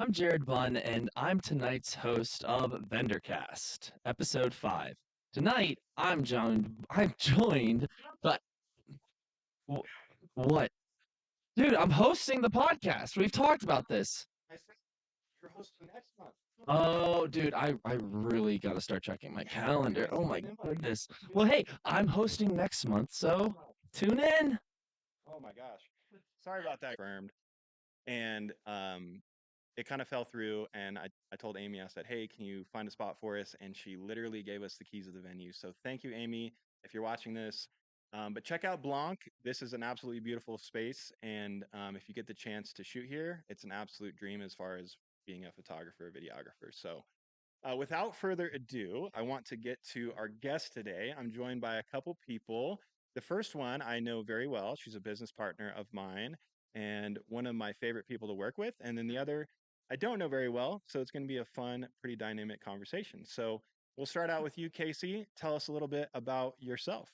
I'm Jared Bunn, and I'm tonight's host of VendrCast, episode 5. Tonight, I'm joined, but wh- what? Dude, I'm hosting the podcast. We've talked about this. I think you're hosting next month. Oh, dude, I really got to start checking my calendar. Oh my goodness. Well, hey, I'm hosting next month, so tune in. Oh my gosh. Sorry about that. Confirmed. And it kind of fell through. And I told Amy, I said, hey, can you find a spot for us? And she literally gave us the keys of the venue. So thank you, Amy, if you're watching this. But check out Blanc. This is an absolutely beautiful space. And if you get the chance to shoot here, it's an absolute dream as far as being a photographer, videographer. So without further ado, I want to get to our guest today. I'm joined by a couple people. The first one I know very well. She's a business partner of mine and one of my favorite people to work with. And then the other, I don't know very well. So it's going to be a fun, pretty dynamic conversation. So we'll start out with you, Casey. Tell us a little bit about yourself.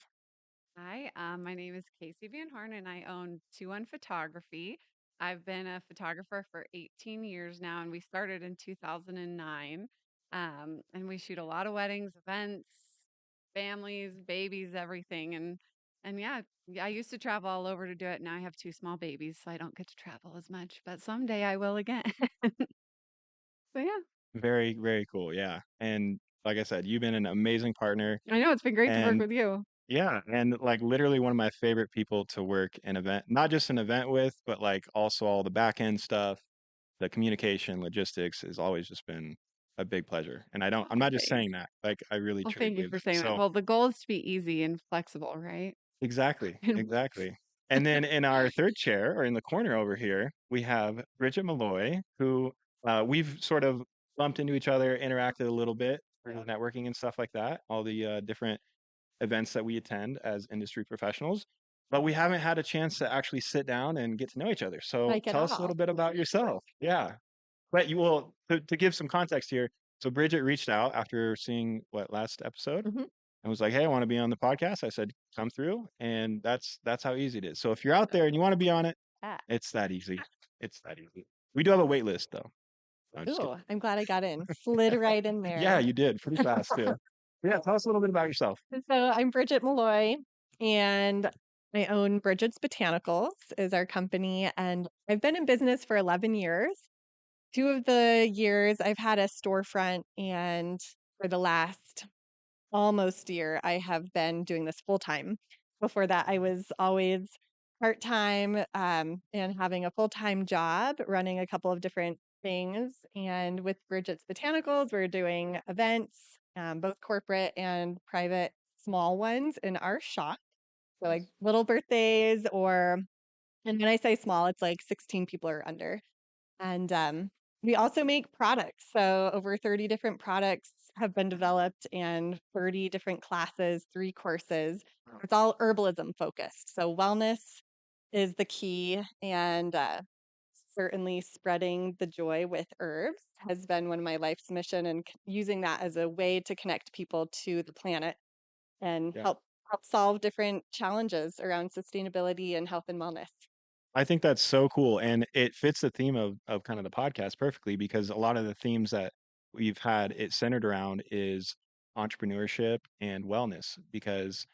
Hi, my name is Casey Van Horn, and I own 2 One Photography. I've been a photographer for 18 years now, and we started in 2009. And we shoot a lot of weddings, events, families, babies, everything. And yeah, I used to travel all over to do it. Now I have 2 small babies, so I don't get to travel as much, but someday I will again. So yeah, Very, very cool. Yeah. And like I said, you've been an amazing partner. I know it's been great to work And with you. yeah, and like literally one of my favorite people to work an event, not just an event with, but like also all the back end stuff, the communication, logistics has always just been a big pleasure. And I'm Oh, not just saying thanks. that, like I really Well, truly thank you believe for that. saying that. So Well, the goal is to be easy and flexible, right? exactly, exactly. And then in our third chair or in the corner over here, we have Bridget Molloy, who we've sort of bumped into each other, interacted a little bit through networking and stuff like that, all the different events that we attend as industry professionals, but we haven't had a chance to actually sit down and get to know each other. So Like it tell us a all. little bit about yourself. Yeah. But you will, to give some context here. So Bridget reached out after seeing what last episode Mhm. and was like, hey, I want to be on the podcast. I said, come through. And that's how easy it is. So if you're out there and you want to be on it, Yeah. it's that easy. It's that easy. We do have a wait list though. No, I'm just Ooh, kidding. I'm glad I got in. Slid right in Yeah, there. you did pretty fast too. Yeah. Tell us a little bit about yourself. So I'm Bridget Molloy, and I own Bridget's Botanicals is our company, and I've been in business for 11 years. 2 of the years I've had a storefront, and for the last almost year, I have been doing this full time. Before that, I was always part time and having a full time job, running a couple of different things. And with Bridget's Botanicals, we're doing events, both corporate and private, small ones in our shop. So, like little birthdays, and when I say small, it's like 16 people or under. And we also make products. So over 30 different products have been developed and 30 different classes, 3 courses. It's all herbalism focused. So wellness is the key. And certainly spreading the joy with herbs has been one of my life's mission, and using that as a way to connect people to the planet and Yeah. help solve different challenges around sustainability and health and wellness. I think that's so cool, and it fits the theme of kind of the podcast perfectly because a lot of the themes that we've had it centered around is entrepreneurship and wellness because,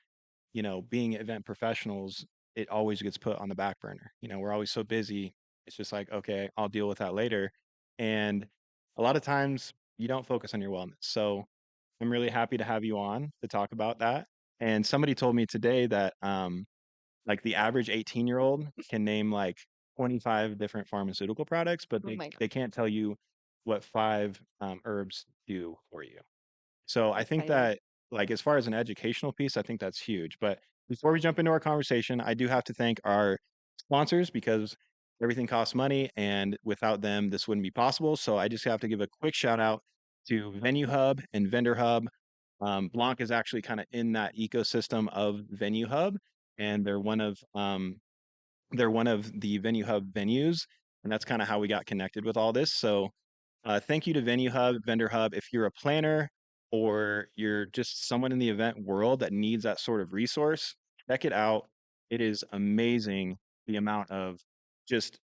being event professionals, it always gets put on the back burner. We're always so busy. It's just like, okay, I'll deal with that later. And a lot of times you don't focus on your wellness. So I'm really happy to have you on to talk about that. And somebody told me today that like the average 18-year-old can name like 25 different pharmaceutical products, but Oh they my God, they can't tell you what 5 herbs do for you. So I think exciting. that like as far as an educational piece, I think that's huge. But before we jump into our conversation, I do have to thank our sponsors because everything costs money, and without them, this wouldn't be possible. So I just have to give a quick shout out to Venue Hub and Vendor Hub. Blanc is actually kind of in that ecosystem of Venue Hub, and they're one of the Venue Hub venues, and that's kind of how we got connected with all this. So thank you to Venue Hub, Vendor Hub. If you're a planner or you're just someone in the event world that needs that sort of resource, check it out. It is amazing the amount of just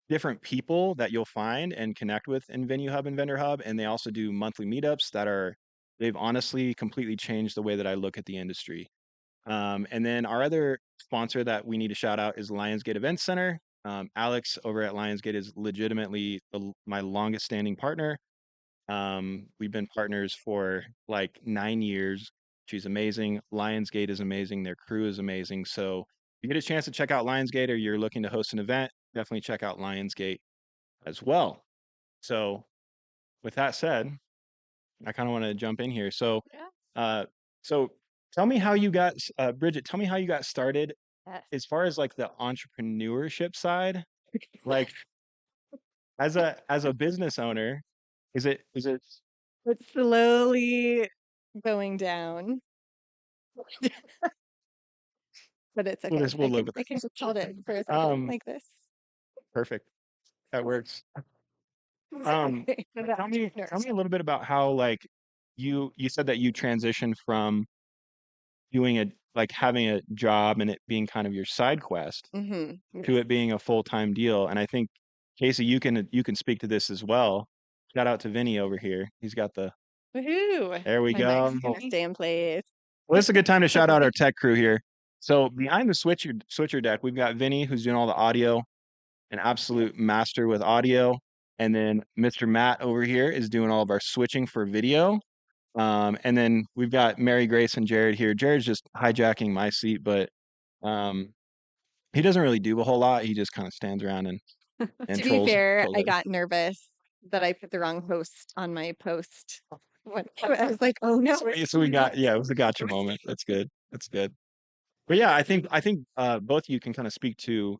different people that you'll find and connect with in Venue Hub and Vendor Hub. And they also do monthly meetups they've honestly completely changed the way that I look at the industry. And then our other sponsor that we need to shout out is Lionsgate Event Center. Alex over at Lionsgate is legitimately my longest standing partner. We've been partners for like 9 years. She's amazing. Lionsgate is amazing. Their crew is amazing. So if you get a chance to check out Lionsgate or you're looking to host an event, definitely check out Lionsgate as well. So with that said, I kind of want to jump in here. So, Yeah. so tell me how you got, Bridget, tell me how you got started Yes. as far as like the entrepreneurship side, like as a business owner, is it It's slowly going down, but it's we'll okay. we'll live with I it. can just hold it for a second Um, like this. Perfect. That works. Sorry for the Tell me entrepreneur. a little bit about how like you said that you transitioned from doing like having a job and it being kind of your side quest to Yes. it being a full-time deal. And I think Casey, you can speak to this as well. Shout out to Vinny over here. He's got the Woohoo! there we My go. mic's gonna stay in place. Well, this is a good time to shout out our tech crew here. So behind the switcher deck, we've got Vinny who's doing all the audio, an absolute master with audio. And then Mr. Matt over here is doing all of our switching for video. And then we've got Mary Grace and Jared here. Jared's just hijacking my seat, but um, he doesn't really do a whole lot. He just kind of stands around and To be fair, trolls I it. got nervous that I put the wrong host on my post. I was like, oh no. So we got it was a gotcha moment. That's good. That's good. But yeah, I think both of you can kind of speak to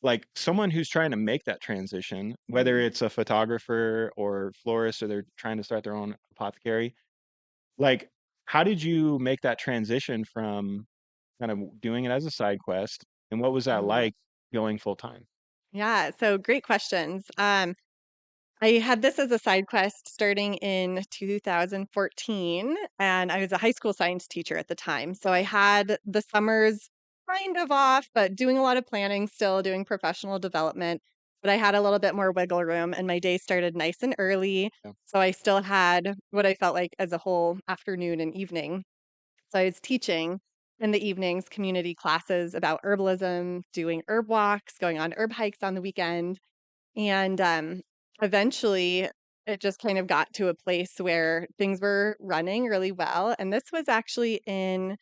like someone who's trying to make that transition, whether it's a photographer or florist or they're trying to start their own apothecary. Like, how did you make that transition from kind of doing it as a side quest, and what was that Mhm. like going full time? Yeah, so great questions. I had this as a side quest starting in 2014, and I was a high school science teacher at the time. So I had the summers kind of off, but doing a lot of planning still, doing professional development. But I had a little bit more wiggle room, and my day started nice and early. Yeah. So I still had what I felt like as a whole afternoon and evening. So I was teaching in the evenings community classes about herbalism, doing herb walks, going on herb hikes on the weekend. And eventually, it just kind of got to a place where things were running really well. And this was actually in,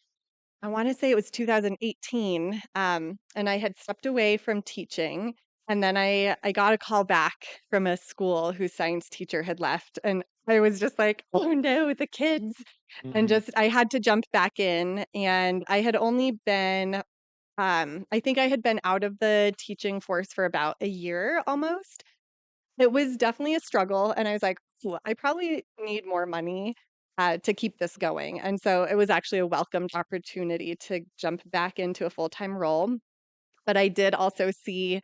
I want to say it was 2018. And I had stepped away from teaching. And then I got a call back from a school whose science teacher had left. And I was just like, oh no, the kids. And Mhm. just, I had to jump back in. And I had only been, I think I had been out of the teaching force for about a year almost. It was definitely a struggle, and I was like, "Well, I probably need more money, to keep this going," and so it was actually a welcomed opportunity to jump back into a full-time role, but I did also see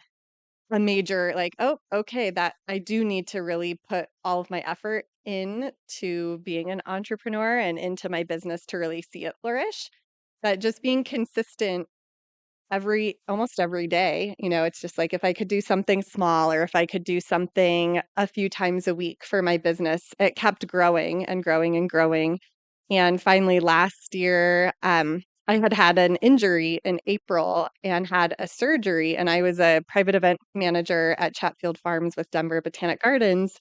a major, like, "Oh, okay, that I do need to really put all of my effort into being an entrepreneur and into my business to really see it flourish." That just being consistent almost every day, it's just like if I could do something small or if I could do something a few times a week for my business, it kept growing and growing and growing. And finally last year, I had an injury in April and had a surgery, and I was a private event manager at Chatfield Farms with Denver Botanic Gardens,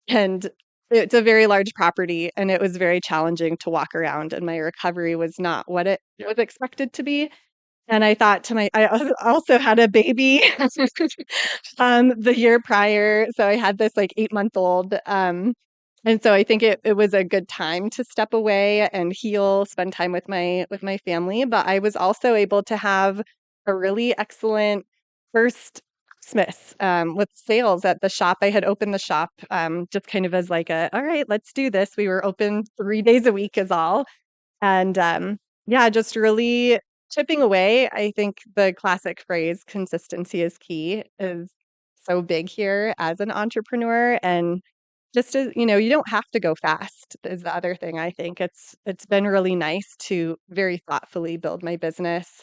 and it's a very large property, and it was very challenging to walk around, and my recovery was not what it was expected to be. And I thought to I also had a baby, the year prior, so I had this, like, 8-month-old, and so I think it was a good time to step away and heal, spend time with my family, but I was also able to have a really excellent first Christmas, with sales at the shop. I had opened the shop, just kind of as like a, "All right, let's do this." We were open 3 days a week is all, and, yeah, just really chipping away. I think the classic phrase, "consistency is key," is so big here as an entrepreneur, and just as you don't have to go fast is the other thing I think. It's been really nice to very thoughtfully build my business,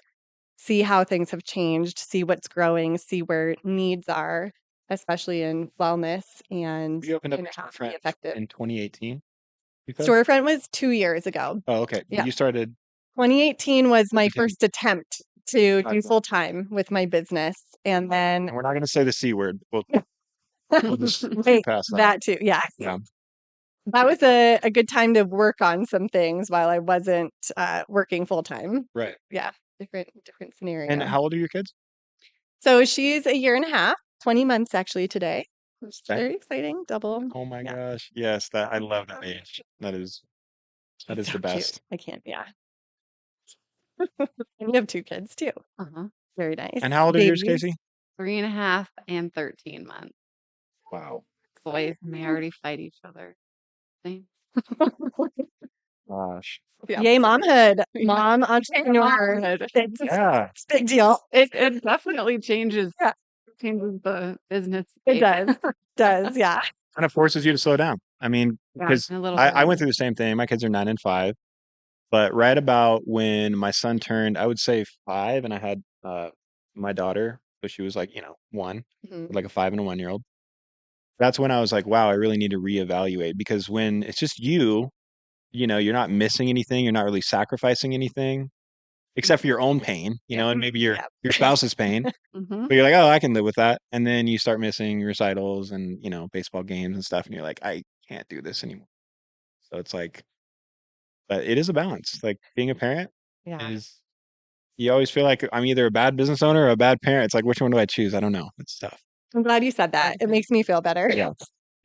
see how things have changed, see what's growing, see where needs are, especially in wellness, and You opened up kind a of have to be storefront effective. in 2018, you said? Storefront was 2 years ago. Oh, okay. But Yeah. you started 2018 was my 2010. first attempt to do Gotcha. full time with my business. And then And we're not going to say the C word. We'll just wait, pass that. that too. Yeah. Yeah. That was a good time to work on some things while I wasn't working full time. Right. Yeah. Different And scenario. how old are your kids? So she's a year and a half, 20 months actually today. It's Okay. very exciting. Double. Oh my Yeah. gosh. Yes, I love that age. That is She's the so cute. best. I can't. Yeah. And you have 2 kids too. Uh-huh. Very nice. And how old are yours, Babies. Casey? 3.5 and 13 months. Wow. Boys may already fight each other. Same. Gosh. Yeah. Yay, momhood. Yeah. Mom entrepreneur. Momhood. Yeah. It's a big deal. It definitely changes Yeah. the business. It space. does. Yeah. Kind of forces you to slow down. I mean, Yeah, because a little I bit. went through the same thing. My kids are 9 and 5. But right about when my son turned, I would say 5, and I had my daughter, so she was like, 1, Mhm. like a 5 and a 1-year-old. That's when I was like, wow, I really need to reevaluate, because when it's just you're not missing anything, you're not really sacrificing anything, except for your own pain, Yeah. and maybe your Yeah. spouse's pain. Mhm. But you're like, oh, I can live with that. And then you start missing recitals and, baseball games and stuff, and you're like, I can't do this anymore. So it's like, but it is a balance. Like being a parent Yeah. is, you always feel like I'm either a bad business owner or a bad parent. It's like, which one do I choose? I don't know. It's tough. I'm glad you said that. It makes me feel better. Yeah,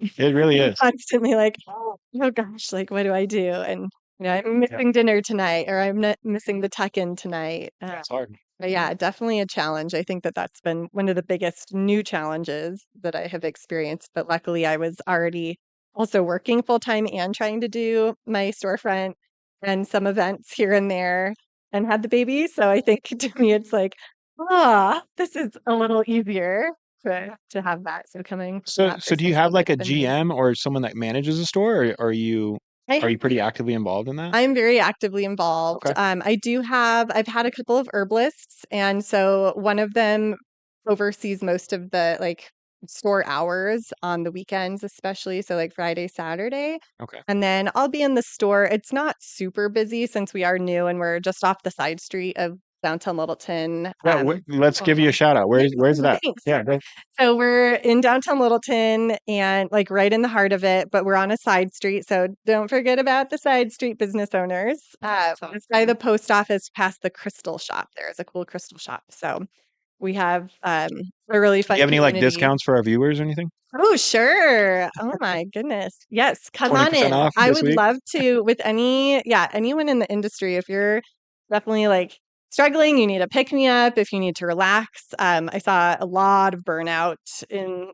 it really I'm is. constantly like, oh gosh, like what do I do? And I'm Yeah, missing dinner tonight, or I'm not missing the tuck-in tonight. it's hard. But yeah, definitely a challenge. I think that's been one of the biggest new challenges that I have experienced. But luckily, I was already also working full time and trying to do my storefront and some events here and there, and had the baby. So I think to me, it's like, this is a little easier to have that. So coming from So, that do you have perspective, like a it's been nice. GM or someone that manages a store, or I are you pretty actively involved in that? I'm very actively involved. Okay. I've had a couple of herbalists, and so one of them oversees most of the like store hours on the weekends, especially. So like Friday, Saturday. Okay. And then I'll be in the store. It's not super busy since we are new and we're just off the side street of downtown Littleton. Yeah, let's give you a shout out. Where's it at? Thanks. Yeah, go. So we're in downtown Littleton and like right in the heart of it, but we're on a side street. So don't forget about the side street business owners. It's by the post office past the crystal shop. There's a cool crystal shop. So we have a really Do fun you have any like community. discounts for our viewers or anything? Oh, sure. Oh my goodness. Yes, come on 20% in. off I this would week? love to with anyone in the industry. If you're definitely like struggling, you need a pick me up, if you need to relax. I saw a lot of burnout and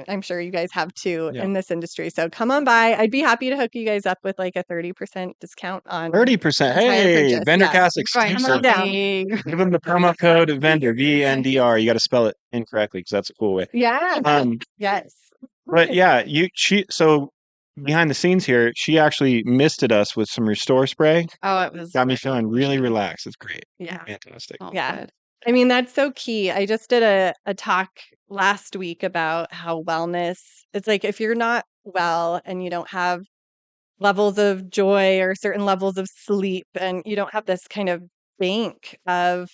I'm sure you guys have too Yeah. in this industry. So come on by. I'd be happy to hook you guys up with like a 30% discount on 30%. entire Hey, purchase. Yeah. VendrCast Right. Come on exclusive. down. Give them the promo code vendor, VNDR. You got to spell it incorrectly because that's a cool way. Yeah. Yes. But yeah, so behind the scenes here, she actually misted us with some Restore spray. Oh, it was Got me feeling really relaxed. It's great. Yeah. Fantastic. oh, Yeah. good. I mean, that's so key. I just did a talk last week about how wellness, it's like if you're not well and you don't have levels of joy or certain levels of sleep and you don't have this kind of bank of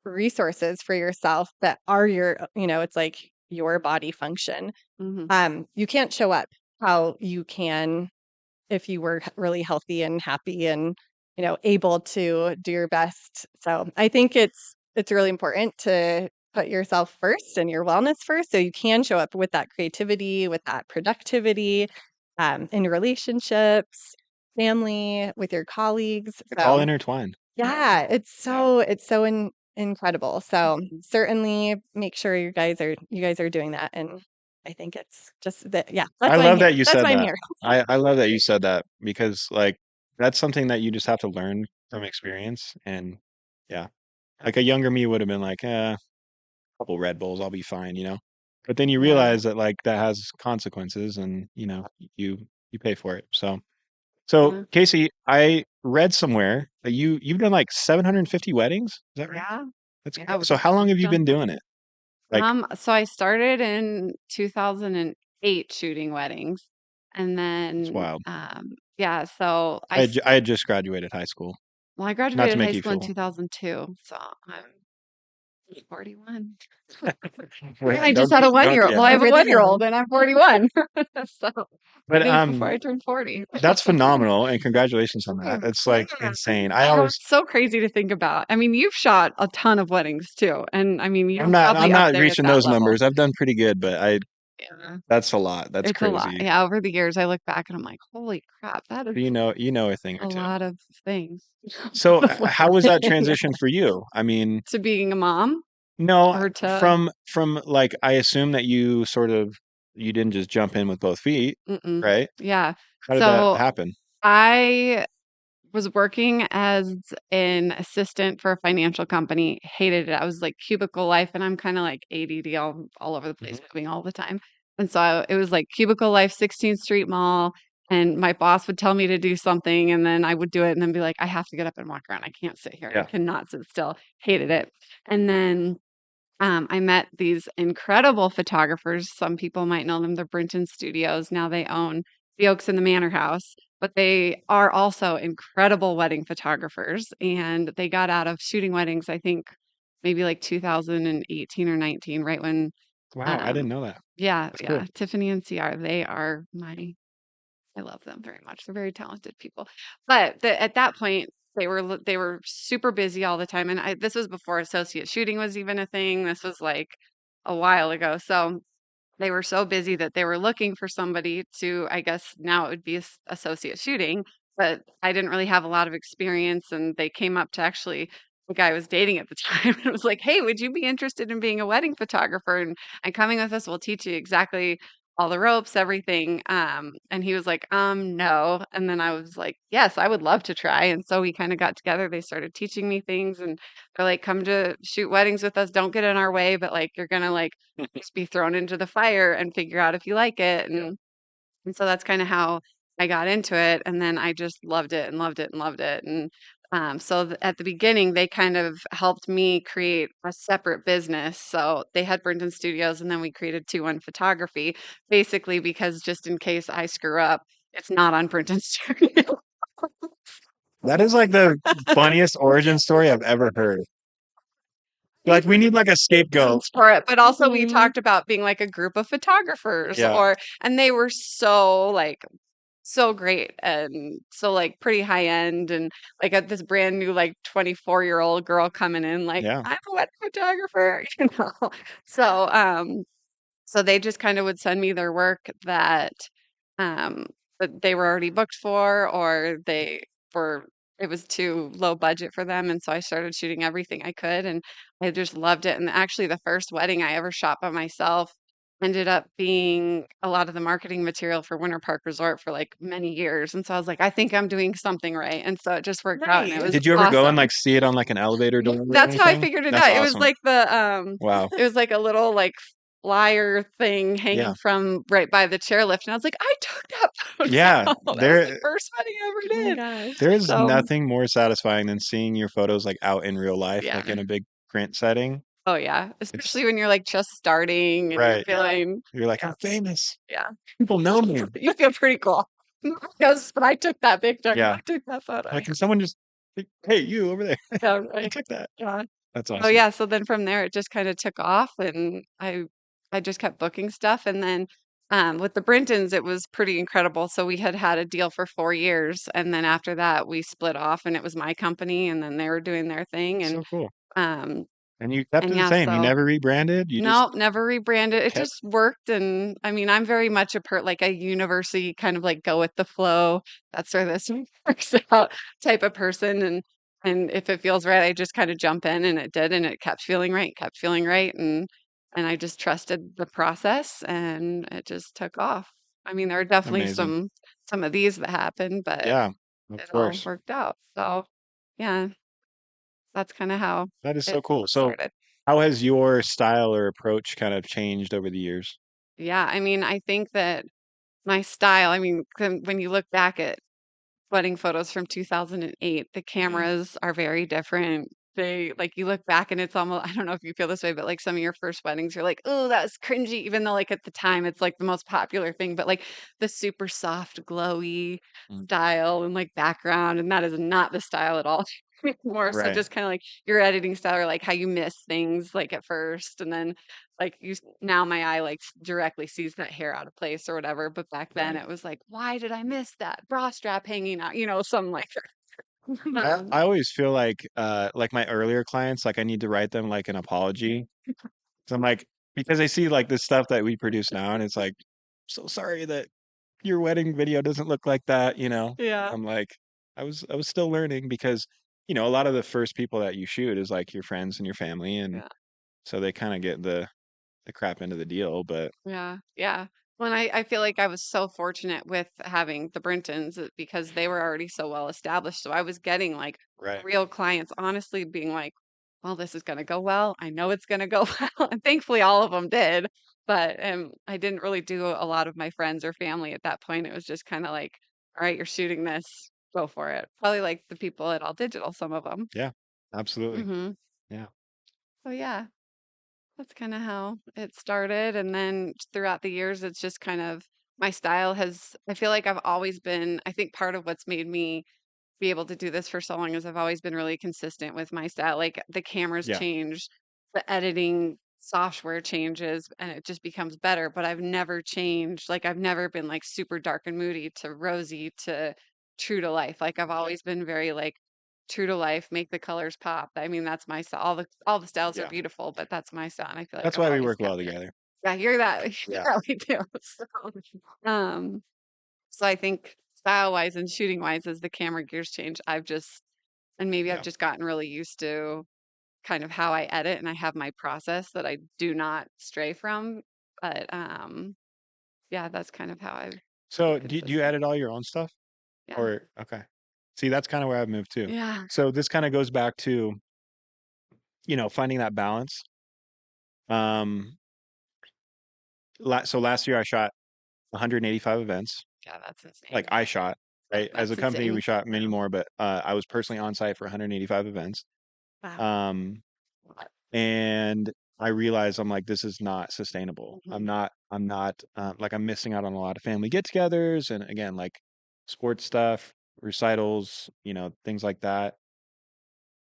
resources for yourself that are it's like your body function. You can't show up how you can if you were really healthy and happy and able to do your best. So I think it's really important to put yourself first and your wellness first so you can show up with that creativity, with that productivity, in relationships, family, with your colleagues. It's all So intertwined. yeah, it's so incredible. So certainly make sure you guys are doing that. And I think it's just that, yeah, that's I why I'm love here. that you That's said why I'm that. here. I love that you said that because like that's something that you just have to learn from experience. And yeah, like a younger me would have been like, a couple Red Bulls, I'll be fine, But then you Yeah. realize that like that has consequences and you pay for it. So Casey, I read somewhere that you've done like 750 weddings. Is that right? Yeah. That's Yeah, cool. we So how long have you done been doing it? Like, So I started in 2008 shooting weddings, and it's then wild. yeah, so I had just graduated high school. well, I Not to graduated high make you school in feel. 2002, so I'm 41. Wait, I just don't had a don't 1-year-old. yeah. Well, I have a Over the 1-year-old hill. and I'm 41. So But days before I turned 40. that's phenomenal, and congratulations on that. It's like Yeah. insane. I know it's so crazy to think about. I mean, you've shot a ton of weddings too, and I mean, you're I'm probably up not there at reaching that those level. numbers. I've done pretty good, but Yeah, that's a lot. That's it's a lot. crazy. Yeah, over the years, I look back and I'm like, holy crap, that is You know a thing or a two. lot of things. So Of what how was that I- transition for you? I mean, to being a mom no, or to from like I assume that you didn't just jump in with both feet, mm-mm. right? Yeah. How did that So happen? I was working as an assistant for a financial company. Hated it. I was like cubicle life, and I'm kind of like ADD all over the place, Mhm. moving all the time. And so it was like cubicle life, 16th Street Mall. And my boss would tell me to do something, and then I would do it, and then be like, I have to get up and walk around. I can't sit here. I Yeah. cannot sit still. Hated it. And then I met these incredible photographers. Some people might know them, the Brinton Studios. Now they own the Oaks and the Manor House, but they are also incredible wedding photographers. And they got out of shooting weddings, I think maybe like 2018 or 19, right when, Wow, I um, didn't know that. yeah, That's cool. yeah, Tiffany and CR, they are I love them very much. They're very talented people. But at that point, they were super busy all the time, and this was before associate shooting was even a thing. This was like a while ago. So they were so busy that they were looking for somebody to, I guess now it would be associate shooting, but I didn't really have a lot of experience. And they came up to actually the guy I was dating at the time and was like, hey, would you be interested in being a wedding photographer and coming with us? We'll teach you exactly all the ropes, everything. And he was like, no. And then I was like, yes, I would love to try. And so we kind of got together. They started teaching me things, and they're like, come to shoot weddings with us. Don't get in our way, but like, you're going to like, just be thrown into the fire and figure out if you like it. And so that's kind of how I got into it. And then I just loved it and loved it and loved it. And so at the beginning, they kind of helped me create a separate business. So they had Brinton Studios, and then we created 2-1 Photography, basically because just in case I screw up, it's not on Brinton Studios. That is like the funniest origin story I've ever heard. Like we need like a scapegoat. For it. But also we Mhm. talked about being like a group of photographers, Yeah. and they were so like so great and so like pretty high end, and like at this brand new like 24-year-old girl coming in like, Yeah. I'm a wedding photographer, you know. So so they just kind of would send me their work um that they were already booked for, or they were it was too low budget for them. And so I started shooting everything I could, and I just loved it. And actually the first wedding I ever shot by myself ended up being a lot of the marketing material for Winter Park Resort for like many years. And so I was like, I think I'm doing something right. And so it just worked out, and it Nice. was Did you ever go and awesome. like see it on like an elevator door or That's how I anything? figured it That's out. It was awesome. like Wow. it was like a little like flyer thing Yeah. hanging from right by the chairlift. And I was like, I took that photo. Yeah. That was the There first wedding I Oh ever my did. gosh. there's So nothing more satisfying than seeing your photos like out in real life, yeah. like in a big print setting. Oh yeah. It's Especially when you're like just starting and you're right. feeling You're like, I'm famous. yeah. People know me. You feel pretty cool. Because but I took that picture. Yeah. I took that photo. Like, can someone just, hey, you over there? Yeah, I right. took that. Yeah. That's Oh awesome. yeah, so then from there it just kind of took off, and I just kept booking stuff. And then with the Brintons it was pretty incredible. So we had a deal for 4 years, and then after that we split off, and it was my company, and then they were doing their thing. So cool. Um And you kept and it the yeah, same. You so never rebranded. You just no, never rebranded. It kept. just worked. And I mean, I'm very much like a university kind of like go with the flow. That's where this works out type of person. And if it feels right, I just kind of jump in, and it did, and it kept feeling right. And I just trusted the process, and it just took off. I mean, there are definitely Amazing. some of these that happened, but Yeah, of it all course. worked out. So yeah, that's kind of how That is so it cool. So, started. how has your style or approach kind of changed over the years? Yeah, I mean, I think that my style, I mean, when you look back at wedding photos from 2008, the cameras are very different. they like you look back and it's almost I don't know if you feel this way, but like some of your first weddings, you're like, oh, that was cringy, even though like at the time it's like the most popular thing, but like the super soft, glowy Mm. style and like background, and that is not the style at all anymore. So Right. just kind of like your editing style or like how you miss things like at first, and then like now my eye like directly sees that hair out of place or whatever. But back then Right. it was like, why did I miss that bra strap hanging out? Something like I always feel like my earlier clients, like I need to write them like an apology. So I'm like, because I see like the stuff that we produce now, and it's like, so sorry that your wedding video doesn't look like that, you know. yeah. I'm like, I was still learning because, a lot of the first people that you shoot is like your friends and your family, and Yeah. so they kind of get the crap into the deal, but Yeah, yeah. Well, and I feel like I was so fortunate with having the Brintons because they were already so well established. So I was getting like right. real clients, honestly, being like, well, this is going to go well. I know it's going to go well. And thankfully, all of them did. But I didn't really do a lot of my friends or family at that point. It was just kind of like, all right, you're shooting this, go for it. Probably like the people at All Digital, some of them. Yeah, absolutely. Mm-hmm. Yeah. So yeah. That's kind of how it started. And then throughout the years, it's just kind of my style has, I feel like I've always been, I think part of what's made me be able to do this for so long is I've always been really consistent with my style. Like the cameras Yeah. change, the editing software changes, and it just becomes better. But I've never changed. Like I've never been like super dark and moody to rosy to true to life. Like I've always been very like true to life, make the colors pop. I mean, that's my style. All the styles are Yeah. beautiful, but that's my style, and I feel like That's I've why we always work well kept it. together. Yeah, you're that. Yeah. Yeah, we do. Um, so I think style wise and shooting wise, as the camera gears change, and maybe I've Yeah. just gotten really used to kind of how I edit, and I have my process that I do not stray from. But yeah, that's kind of how I've So stayed do you consistent. edit all your own stuff? Yeah. Or okay. See, that's kind of where I've moved to. Yeah. So this kind of goes back to, finding that balance. Um, so last year I shot 185 events. Yeah, that's Like insane. I shot, right? As a That's company, we insane. shot many more, but I was personally on site for 185 events. Wow. Um, and I realized I'm like, this is not sustainable. Mhm. I'm not like I'm missing out on a lot of family get-togethers, and again, like sports stuff, recitals, things like that.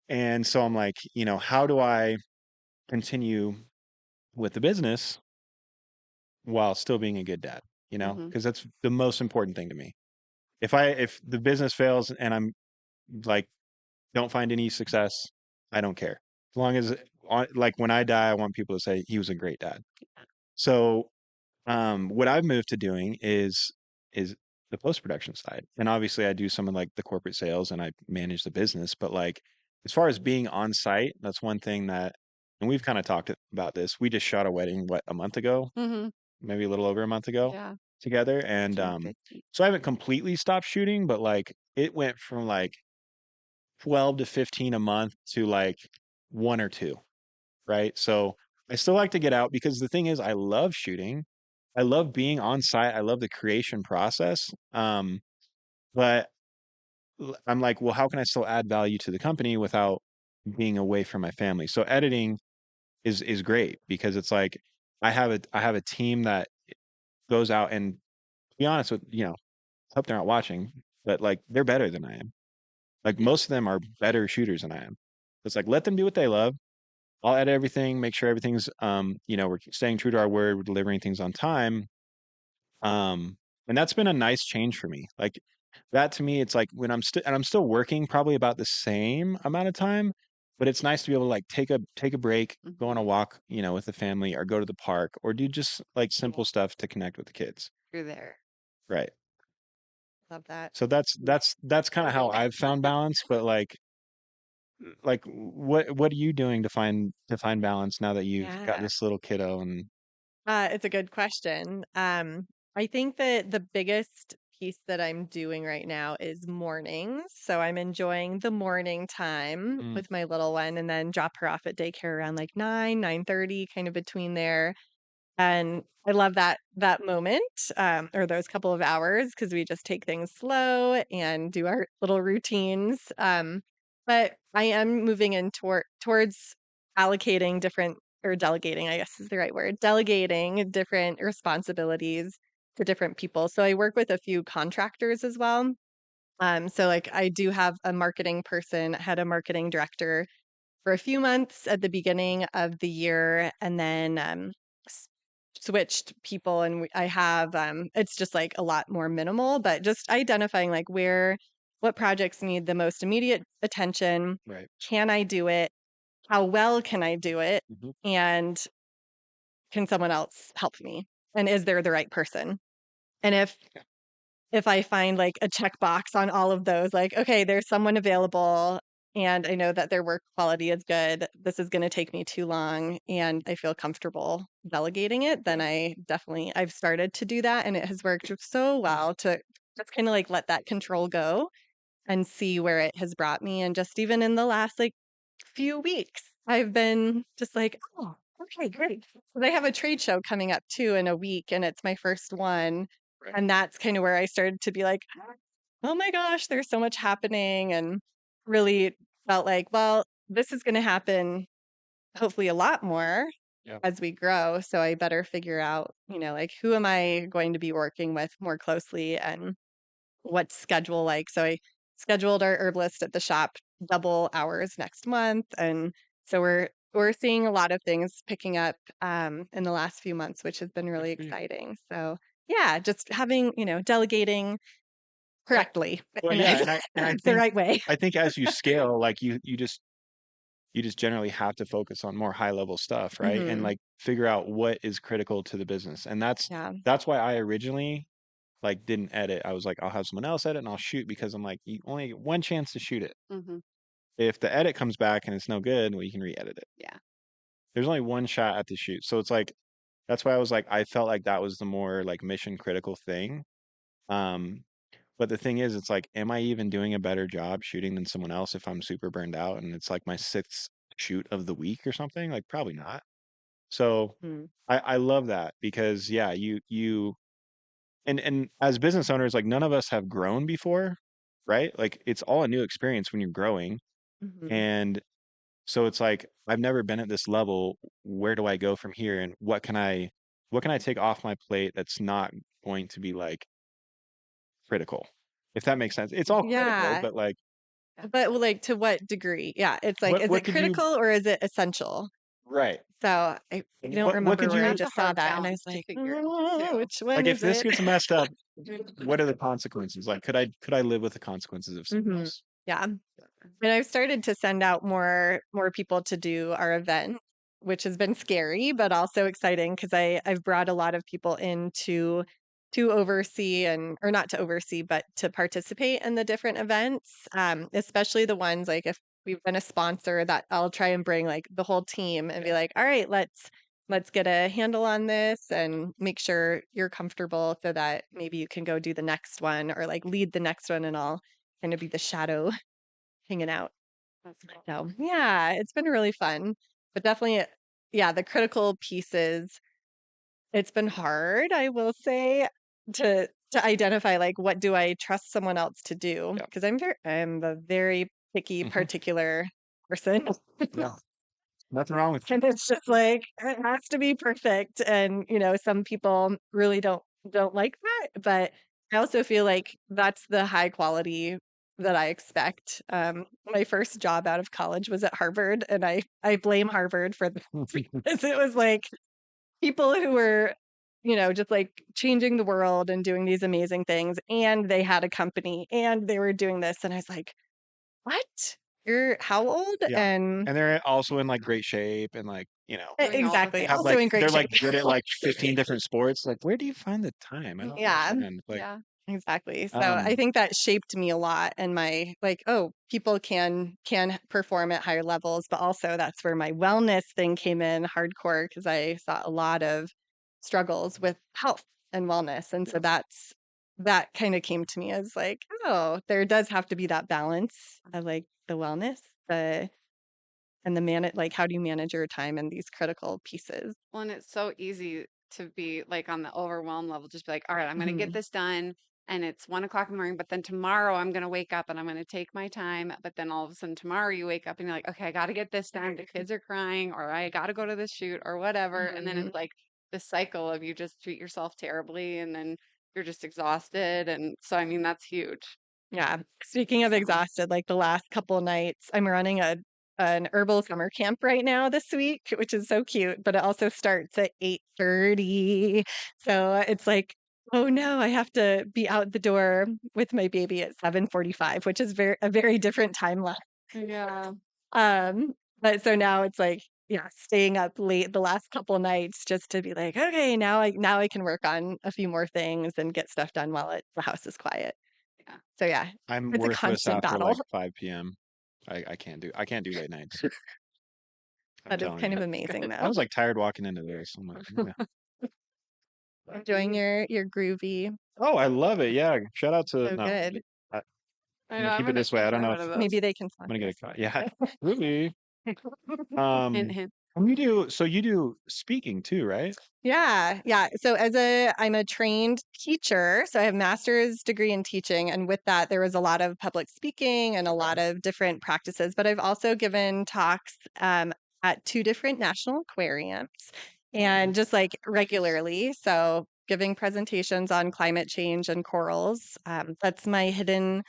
And so I'm like, how do I continue with the business while still being a good dad? Mhm. Because that's the most important thing to me. If the business fails and I'm like don't find any success, I don't care. As long as like when I die, I want people to say he was a great dad. So what I've moved to doing is the post-production side. And obviously I do some of like the corporate sales and I manage the business, but like as far as being on site, that's one thing that and we've kind of talked about this. We just shot a wedding a month ago, Mhm. maybe a little over a month ago Yeah. together. And June 15th. so I haven't completely stopped shooting, but like it went from like 12 to 15 a month to like one or two, right? So I still like to get out because the thing is I love shooting. I love being on site. I love the creation process. But I'm like, well, how can I still add value to the company without being away from my family? So editing is great because it's like I have a team that goes out and to be honest with, I hope they're not watching, but like they're better than I am. Like most of them are better shooters than I am. It's like let them do what they love. I'll edit everything, make sure everything's we're staying true to our word, we're delivering things on time. And that's been a nice change for me. Like that to me, it's like when I'm still working probably about the same amount of time, but it's nice to be able to like take a break, go on Mhm. a walk, with the family or go to the park or do just like simple stuff to connect with the kids. You're there. Right. Love that. So that's kind of how I've found balance, but like what are you doing to find balance now that you've got Yeah. this little kiddo and It's a good question. I think that the biggest piece that I'm doing right now is mornings. So I'm enjoying the morning time Mm, with my little one and then drop her off at daycare around like 9:30, kind of between there. And I love that moment, or those couple of hours because we just take things slow and do our little routines. but I am moving in towards allocating different or delegating, I guess is the right word, delegating different responsibilities to different people. So I work with a few contractors as well. So like I do have a marketing person, I had a marketing director for a few months at the beginning of the year, and then s- switched people, and I have it's just like a lot more minimal, but just identifying like what projects need the most immediate attention. Right. Can I do it? How well can I do it? Mhm. And can someone else help me? And is there the right person? And if I find like a checkbox on all of those, like, okay, there's someone available and I know that their work quality is good, this is going to take me too long and I feel comfortable delegating it, then I've started to do that and it has worked so well to just kind of like let that control go and see where it has brought me. And just even in the last like few weeks, I've been just like, oh, okay, great. So they have a trade show coming up too in a week, and it's my first one. Right. And that's kind of where I started to be like, oh my gosh, there's so much happening, and really felt like, well, this is going to happen hopefully a lot more Yeah. as we grow. So I better figure out, like who am I going to be working with more closely and what's schedule like. So I scheduled our herbalist at the shop double hours next month, and so we're seeing a lot of things picking up in the last few months, which has been really for you. exciting. So yeah, just having delegating correctly Well, and yeah, and I the think right way. as you scale, like you just generally have to focus on more high level stuff, right? And Hmm. like figure out what is critical to the business. And Yeah. that's why I originally like didn't edit. I was like, I'll have someone else edit and I'll shoot because I'm like, you only get one chance to shoot it. Hmm. If the edit comes back and it's no good, well, you can re-edit it. Yeah. There's only one shot at the shoot. So it's like that's why I was like, I felt like that was the more like mission critical thing. Um, but the thing is, it's like, am I even doing a better job shooting than someone else if I'm super burned out and it's like my sixth shoot of the week or something? Like probably not. So Mm. I love that because yeah, you and as business owners, like none of us have grown before, right? Like it's all a new experience when you're growing. Hmm. And so it's like I've never been at this level. Where do I go from here? And what can I take off my plate that's not going to be like critical? If that makes sense. It's all critical, Yeah. but like But well, like to what degree? Yeah. It's like, is what it could you critical or is it essential? right. So I don't What remember could where I you That's a just saw hard that and I was balance to like, figure too. which one like if is this it? gets messed up, what are the consequences? Like could I live with the consequences of something Hmm. else? Yeah. And I've started to send out more people to do our event, which has been scary, but also exciting because I've brought a lot of people in to oversee and or not to oversee, but to participate in the different events. Especially the ones like if we've been a sponsor that I'll try and bring like the whole team and be like, all right, let's get a handle on this and make sure you're comfortable so that maybe you can go do the next one or like lead the next one and I'll kind of be the shadow hanging out. That's cool. So yeah, it's been really fun, but definitely, yeah, the critical pieces. It's been hard, I will say, to identify like what do I trust someone else to do Yeah. because I'm a very picky, Hmm. particular person. Yeah. Nothing wrong with And it's just like it has to be perfect. And some people really don't like that. But I also feel like that's the high quality that I expect. My first job out of college was at Harvard, and I blame Harvard for this because it was like people who were, just like changing the world and doing these amazing things, and they had a company and they were doing this, and I was like, what? You're how old? yeah. And And they're also in like great shape and like, you know, Doing all the exactly. things. have Also like in great they're shape. like good at like 15 different sports. Like where do you find the time? I don't Yeah, understand. Like Yeah. exactly. So I um think that shaped me a lot and my like, oh, people can perform at higher levels, but also that's where my wellness thing came in hardcore because I saw a lot of struggles with health and wellness. And so that kind of came to me as like, oh, there does have to be that balance. I like the wellness, the and the like how do you manage your time in these critical pieces? Well, and it's so easy to be like on the overwhelm level, just be like, all right, I'm going to get Mhm. this done. and it's 1 o'clock in the morning, but then tomorrow I'm going to wake up and I'm going to take my time. But then all of a sudden tomorrow you wake up and you're like, okay, I got to get this done. The kids are crying, or I got to go to the shoot or whatever. And then Mhm. it's like this cycle of you just treat yourself terribly and then you're just exhausted. And so, I mean, that's huge. Yeah. Speaking of So, exhausted, like the last couple of nights, I'm running an herbal summer camp right now this week, which is so cute, but it also starts at 8:30. So it's like, oh no, I have to be out the door with my baby at 7:45, which is a very different timeline. yeah. But so now it's like, yeah, staying up late the last couple nights just to be like, okay, now I can work on a few more things and get stuff done while the house is quiet. Yeah. So yeah, I'm it's a worthless constant after battle. like 5 p.m. I can't do late nights. I'm That is telling kind you. of amazing I though. was like tired walking into this. I'm like, yeah. Enjoying your groovy. Oh, I love it. Yeah. Shout out to So no. good. I, I I'm know. gonna I'm keep it going to this way. I don't try know one if of I'm those. Maybe they can gonna get sponsor a us. yeah. Ruby. Hint, hint. You do speaking too, right? Yeah, yeah. So I'm a trained teacher, so I have master's degree in teaching, and with that there was a lot of public speaking and a lot of different practices, but I've also given talks at two different national aquariums and just like regularly. So giving presentations on climate change and corals. That's my hidden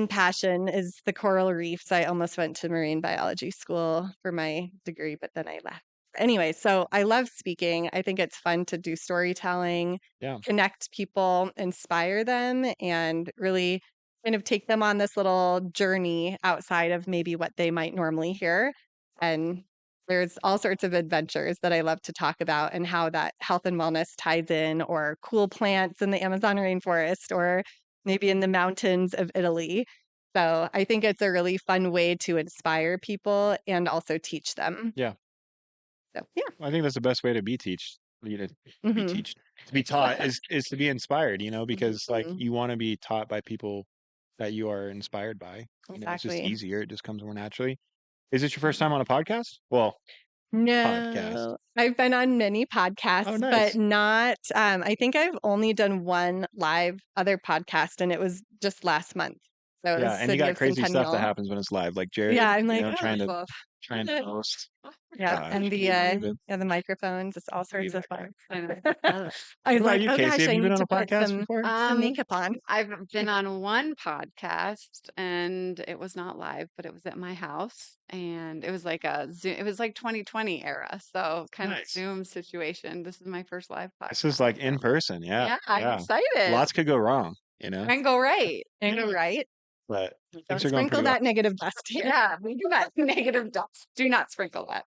passion is the coral reefs. I almost went to marine biology school for my degree, but then I left. Anyway, so I love speaking. I think it's fun to do storytelling, Yeah. connect people, inspire them, and really kind of take them on this little journey outside of maybe what they might normally hear. And there's all sorts of adventures that I love to talk about and how that health and wellness ties in, or cool plants in the Amazon rainforest, or maybe in the mountains of Italy. So I think it's a really fun way to inspire people and also teach them. Yeah. So yeah. I think that's the best way to be teach. You know, be Mhm. teach to be taught is to be inspired, because like Mhm. you want to be taught by people that you are inspired by. It's just Exactly. easier. It just comes more naturally. Is this your first time on a podcast? Well, podcast. No, I've been on many Oh, podcasts, but nice. not, I think I've only done one live other podcast, and it was just last month. So it Yeah, was and you City got of crazy stuff that Centennial. happens when it's live, like Jared, Yeah, I'm like, trying to Well, post. yeah, Gosh, and can you believe it? the microphones, it's all sorts of fun. I know. I What was about like, you, oh Casey? gosh, Have I you been need on to a put podcast before? some makeup on. I've been on one podcast and it was not live, but it was at my house and it was like a Zoom, it was like 2020 era. So kind of Nice. Zoom situation. This is my first live This is podcast. like in So person. Yeah, yeah, I'm yeah. excited. Lots could go wrong, And go right. And right. but Don't things are going sprinkle pretty well. that negative dust here. Yeah, we do not negative dust. Do not sprinkle that.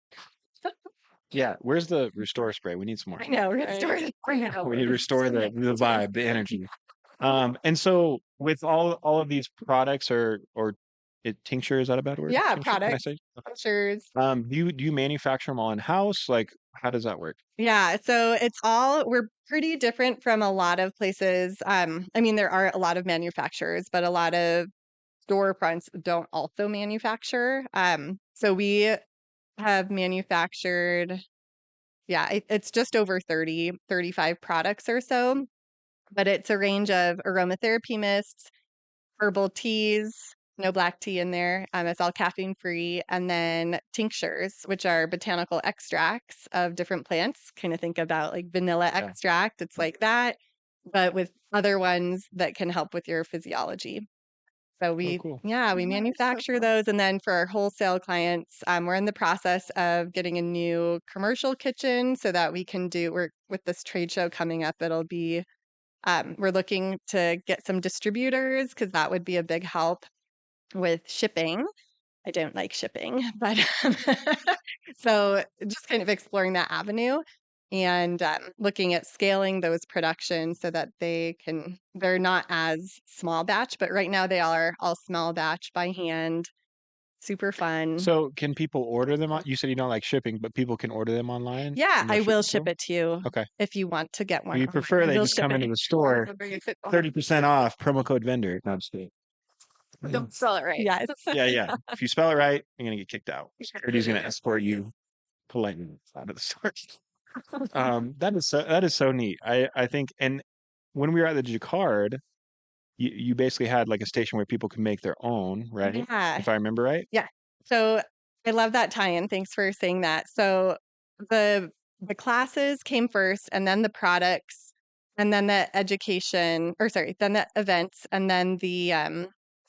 Yeah, where's the restore spray? We need some more. I know, Right. restore the Bring it We over. need to restore the vibe, the energy. And so with all of these products or tincture, is that a bad word? Yeah, Tincture, can I products, say? pictures. Do you manufacture them all in house? Like, how does that work? Yeah, so we're pretty different from a lot of places. I mean, there are a lot of manufacturers, but a lot of storefronts don't also manufacture. So we have manufactured, yeah, it's just over 35 products or so, but it's a range of aromatherapy mists, herbal teas, no black tea in there. It's all caffeine free. And then tinctures, which are botanical extracts of different plants. Kind of think about like vanilla Yeah. extract. It's like that, but with other ones that can help with your physiology. So Cool. we Nice. manufacture those. And then for our wholesale clients, we're in the process of getting a new commercial kitchen so that we're with this trade show coming up. We're looking to get some distributors because that would be a big help with shipping. I don't like shipping, but so just kind of exploring that avenue and looking at scaling those productions so that they're not as small batch, but right now they are all small batch by hand. Super fun. So can people order them on? You said you don't like shipping, but people can order them online? Yeah, and they'll I will to ship them? it to you Okay. if you want to get one. We online. prefer I they will just ship come it. into the store, 30% off, promo code vendor. No, I'm just kidding. Don't spell it right. Yes. Yeah. If you spell it right, you're gonna get kicked out. He's gonna escort you politely out of the store. That is so neat. I think, and when we were at the Jacquard, you basically had like a station where people could make their own, right? Yeah. If I remember right. Yeah. So I love that tie-in. Thanks for saying that. So the classes came first, and then the products, and then the education, or sorry, then the events, and then the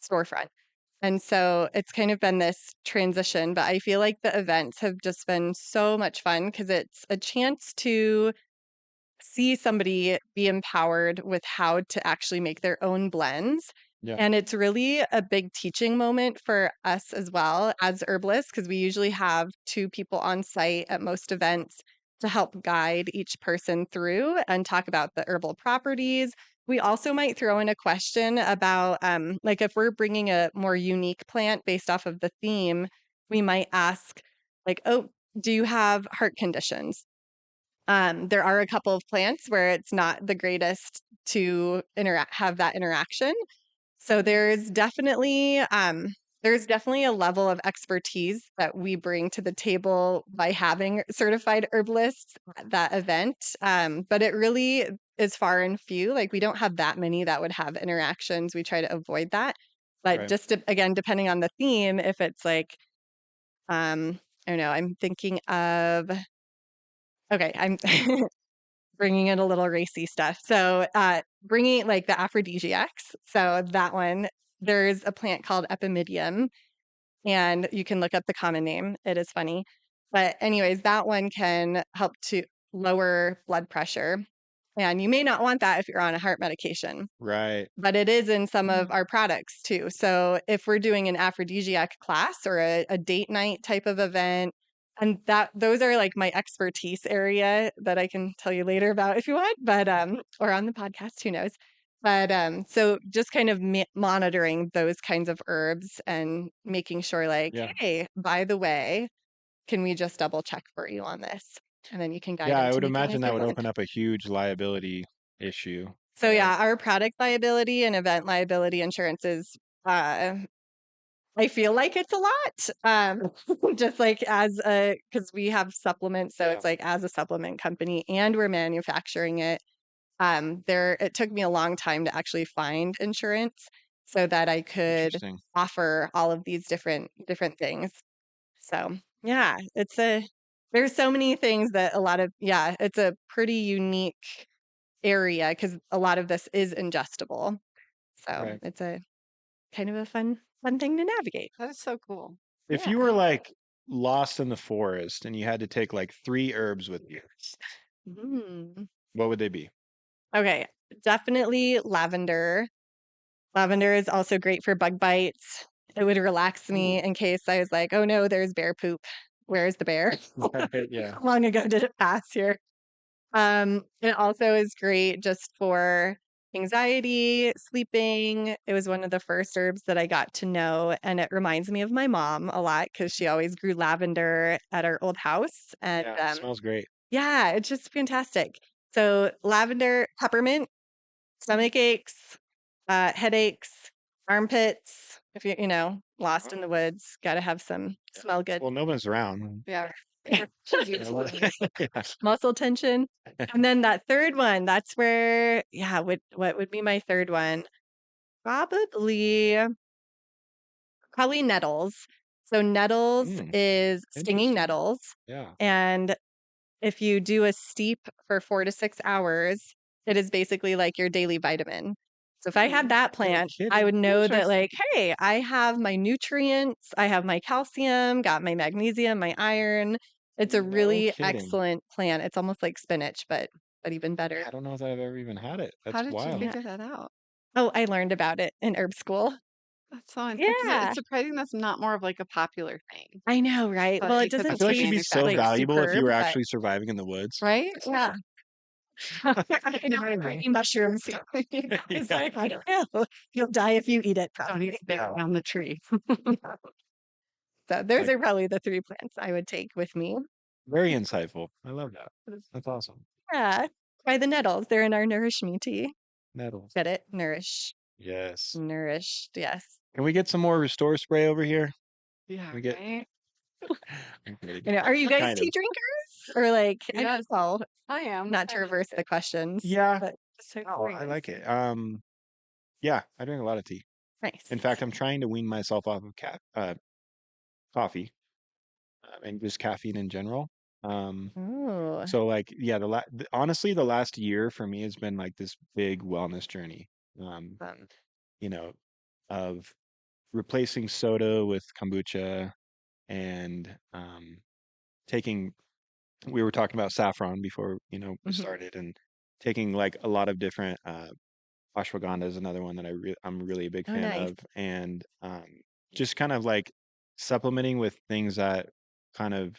storefront. And so it's kind of been this transition, but I feel like the events have just been so much fun because it's a chance to see somebody be empowered with how to actually make their own blends. Yeah. And it's really a big teaching moment for us as well as herbalists, because we usually have 2 people on site at most events to help guide each person through and talk about the herbal properties. We also might throw in a question about, like, if we're bringing a more unique plant based off of the theme, we might ask, like, oh, do you have heart conditions? There are a couple of plants where it's not the greatest to have that interaction. So there's definitely a level of expertise that we bring to the table by having certified herbalists at that event. But it really is far and few. Like, we don't have that many that would have interactions. We try to avoid that. But Right. just again, depending on the theme, if it's like, I don't know, I'm thinking of, okay, I'm bringing in a little racy stuff. So, bringing like the aphrodisiacs. So that one, there's a plant called epimedium, and you can look up the common name. It is funny. But anyways, that one can help to lower blood pressure. And you may not want that if you're on a heart medication, Right. but it is in some of our products too. So if we're doing an aphrodisiac class or a date night type of event, and those are like my expertise area that I can tell you later about if you want, but or on the podcast, who knows. But so just kind of monitoring those kinds of herbs and making sure, like, Yeah. hey, by the way, can we just double check for you on this? And then you can guide Yeah, them I to would making imagine a that good would one. open up a huge liability issue. So right? yeah, our product liability and event liability insurance is, I feel like it's a lot. Just like because we have supplements, so Yeah. it's like as a supplement company and we're manufacturing it. It took me a long time to actually find insurance so that I could Interesting. offer all of these different things. So yeah, there's so many things that it's a pretty unique area because a lot of this is ingestible. So Right. it's a kind of a fun thing to navigate. That is so cool. If Yeah. you were like lost in the forest and you had to take like 3 herbs with you, Mm. what would they be? Okay, definitely lavender. Lavender is also great for bug bites. It would relax me in case I was like, oh no, there's bear poop. Where's the bear? Yeah. How long ago did it pass here? It also is great just for anxiety, sleeping. It was one of the first herbs that I got to know, and it reminds me of my mom a lot because she always grew lavender at our old house. And Yeah, it smells great. yeah, it's just fantastic. So lavender, peppermint, stomach aches, headaches, armpits. If lost in the woods, got to have some smell good. Well, no one's around. Yeah. Yeah. Muscle tension. And then that third one, that's where, yeah, what would be my third one? Probably nettles. So nettles is stinging Interesting. nettles. Yeah. And if you do a steep for 4 to 6 hours, it is basically like your daily vitamin. So if I had that plant, I would know that, like, hey, I have my nutrients, I have my calcium, got my magnesium, my iron. It's a No really kidding. excellent plant. It's almost like spinach, but even better. I don't know if I've ever even had it. How That's did wild. you figure that out? Oh, I learned about it in herb school. That's so interesting. Yeah. It's surprising that's not more of like a popular thing, I know, right? but Well, it because doesn't I it's feel like taste it'd be so like valuable if you superb, were but actually surviving in the woods. right? yeah. Mushrooms. It's like, I don't know. You'll die if you eat it, Don't probably. even stick around the tree. So those Like- are probably the 3 plants I would take with me. Very insightful. I love that. That's awesome. Yeah. Try the nettles. They're in our Nourish Me tea. Nettles. Get it? Nourish. Yes. Nourished. Yes. Can we get some more Restore spray over here? Yeah, We get- right? I'm kidding. Are you guys Kind tea of. drinkers? Or like, I Yes. don't know, I am. not to reverse the questions. Yeah. But So Oh, I curious. like it. Yeah, I drink a lot of tea. Nice. In fact, I'm trying to wean myself off of coffee and just caffeine in general. Um, Oh, so like, yeah, honestly, the last year for me has been like this big wellness journey. Um, um, you know, of replacing soda with kombucha and taking. We were talking about saffron before, we mhm. started, and taking like a lot of different ashwagandha is another one that I'm really a big Oh, fan nice. of, and just kind of like supplementing with things that kind of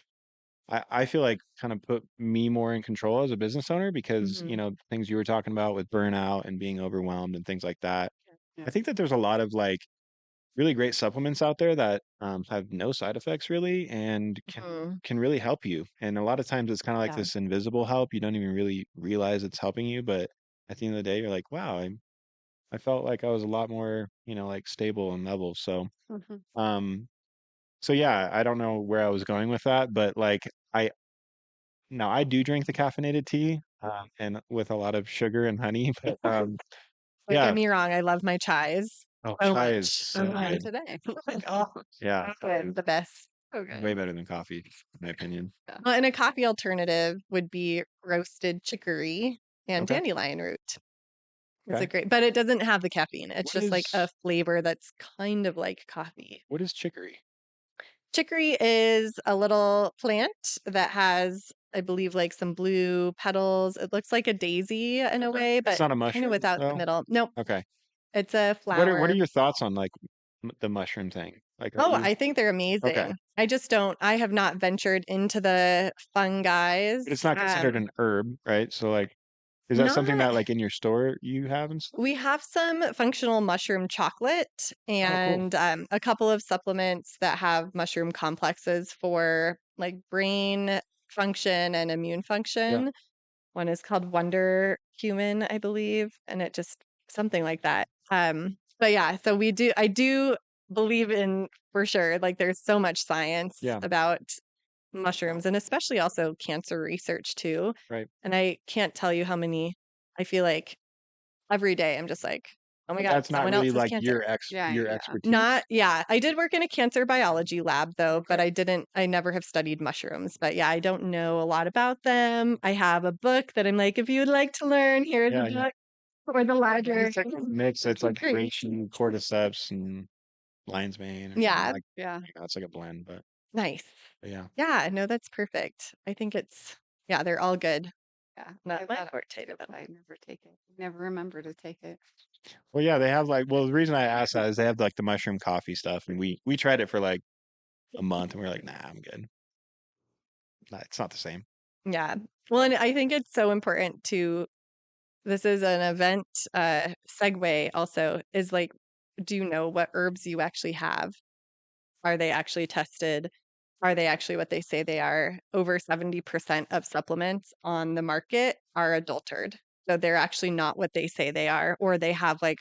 I feel like kind of put me more in control as a business owner because Mhm. things you were talking about with burnout and being overwhelmed and things like that. Yeah. I think that there's a lot of like really great supplements out there that have no side effects really and can Mhm. can really help you. And a lot of times it's kind of like Yeah. this invisible help. You don't even really realize it's helping you, but at the end of the day, you're like, wow, I felt like I was a lot more, like stable and level. So, Mhm. um, so yeah, I don't know where I was going with that, but like I now I do drink the caffeinated tea, and with a lot of sugar and honey, but Don't get yeah. me wrong, I love my chais Oh, so chai is much. so Mine good. today. Like, oh, Yeah, so good. The best. way Okay. better than coffee, in my opinion. Well, and a coffee alternative would be roasted chicory and Okay. dandelion root. It's a Okay. great, but it doesn't have the caffeine. It's What just like a is flavor that's kind of like coffee. what is chicory? Chicory is a little plant that has, I believe, like some blue petals. It looks like a daisy in a way, It's but not a kind of mushroom, without the though. middle. Nope, Okay. it's a What are flower. your thoughts on like the mushroom thing? Like, are Oh, you I think they're okay? amazing. I just don't, I have not ventured into the fungi. But it's not considered an herb, right? So like, is that something Not that like in your store you have and stuff? We have some functional mushroom chocolate Oh, cool. and a couple of supplements that have mushroom complexes for like brain function and immune Yeah. function. One is called Wonder Human, I believe, and it just something like that. But yeah, so I do believe in for sure, like there's so much science Yeah. about mushrooms and especially also cancer research too. Right. And I can't tell you how many I feel like every day I'm just like, oh my But God, that's not someone really else has like cancer. Yeah. your Yeah. expertise. Not, yeah, I did work in a cancer biology lab though, but Okay. I never have studied mushrooms. But yeah, I don't know a lot about them. I have a book that I'm like, if you would like to learn, here's a Yeah. book for the library. It's like a mix. It's like Great. reishi, cordyceps, and lion's mane, or something Yeah, like. Yeah. It's like a blend, nice. but yeah. Yeah, no, that's perfect. I think yeah, they're all good. Yeah. Not I've my had it, forte, but but I never take it. Never remember to take it. Well, yeah, they have like. Well, the reason I asked that is they have like the mushroom coffee stuff, and we tried it for like a month, and we are like, nah, I'm good. Nah, it's not the same. yeah. Well, and I think it's so important to this is an event segue also is like, do you know what herbs you actually have? Are they actually tested? Are they actually what they say they are? Over 70% of supplements on the market are adulterated. So they're actually not what they say they are, or they have like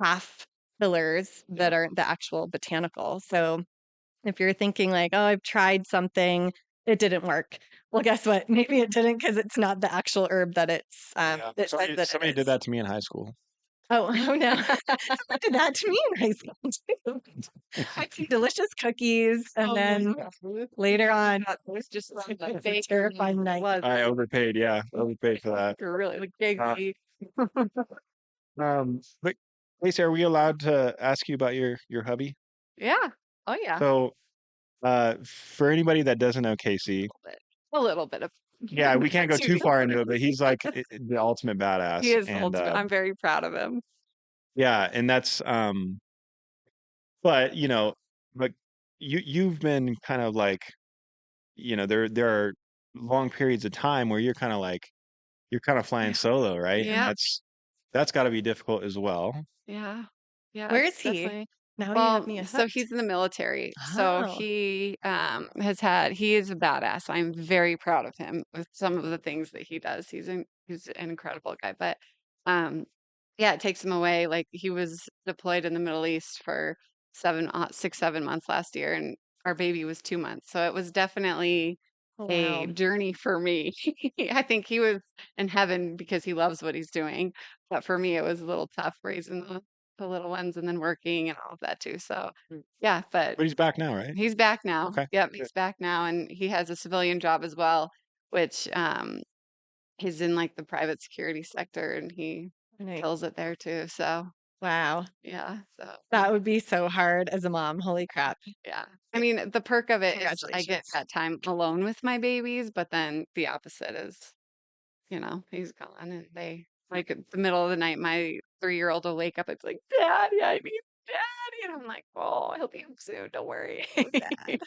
half fillers Yeah. that aren't the actual botanical. So if you're thinking like, oh, I've tried something, it didn't work. Well, guess what? Maybe it didn't because it's not the actual herb that Yeah. it says that Somebody it did is. that to me in high school. Oh, oh no. Someone did that to me in high school too. I see delicious cookies and then later on It was just like a it's a fake terrifying night. was I overpaid. Yeah, overpaid for that. you're really like Uh, big. but Lacey, are we allowed to ask you about your hubby? Yeah. Oh yeah. So, for anybody that doesn't know Casey, A little bit of yeah, we can't go too too deep. far into it, but he's like the ultimate He badass, is the and ultimate. I'm very proud of him. yeah, and that's but but you've been kind of like, there are long periods of time where you're kind of flying Yeah. solo, right? And Yeah. that's got to be difficult as well. Yeah. Yeah. Where It's is he? definitely. Now you have Well, me so hooked. he's in the military. So Oh, he he is a badass. I'm very proud of him with some of the things that he does. He's an incredible guy. But um yeah, it takes him away. Like he was deployed in the Middle East for 7 months last year, and our baby was 2 months. So it was definitely Oh, a wow. journey for me. I think he was in heaven because he loves what he's doing. But for me, it was a little tough raising the little ones and then working and all of that too. So, yeah, but But he's back now, right? he's back now. Okay. Yep, Good. he's back now. And he has a civilian job as well, which he's in like the private security sector and he Nice. kills it there too. So, Wow. yeah. So, That would be so hard as a mom. Holy crap. yeah. I mean, the perk of it is I get Congratulations. that time alone with my babies, but then the opposite is, he's gone and they like at the middle of the night, my 3-year-old will wake up and be like, Daddy, I need Daddy. And I'm like, oh, he'll be home soon. Don't worry. Bad.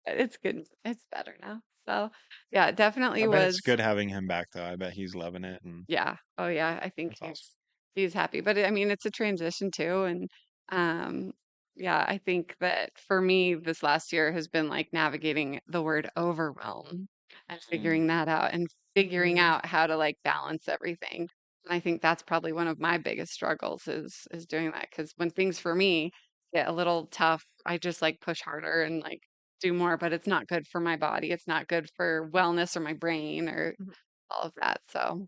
But it's good. It's better now. So yeah, it definitely I bet it's was. good having him back though. I bet he's loving it, and Yeah. Oh yeah. I think that's awesome. he's happy. But I mean, it's a transition too. And um yeah, I think that for me this last year has been like navigating the word overwhelm and figuring that out and figuring Mhm. out how to like balance everything. And I think that's probably one of my biggest struggles is doing that because when things for me get a little tough, I just like push harder and like do more, but it's not good for my body. It's not good for wellness or my brain or Mhm. all of that. So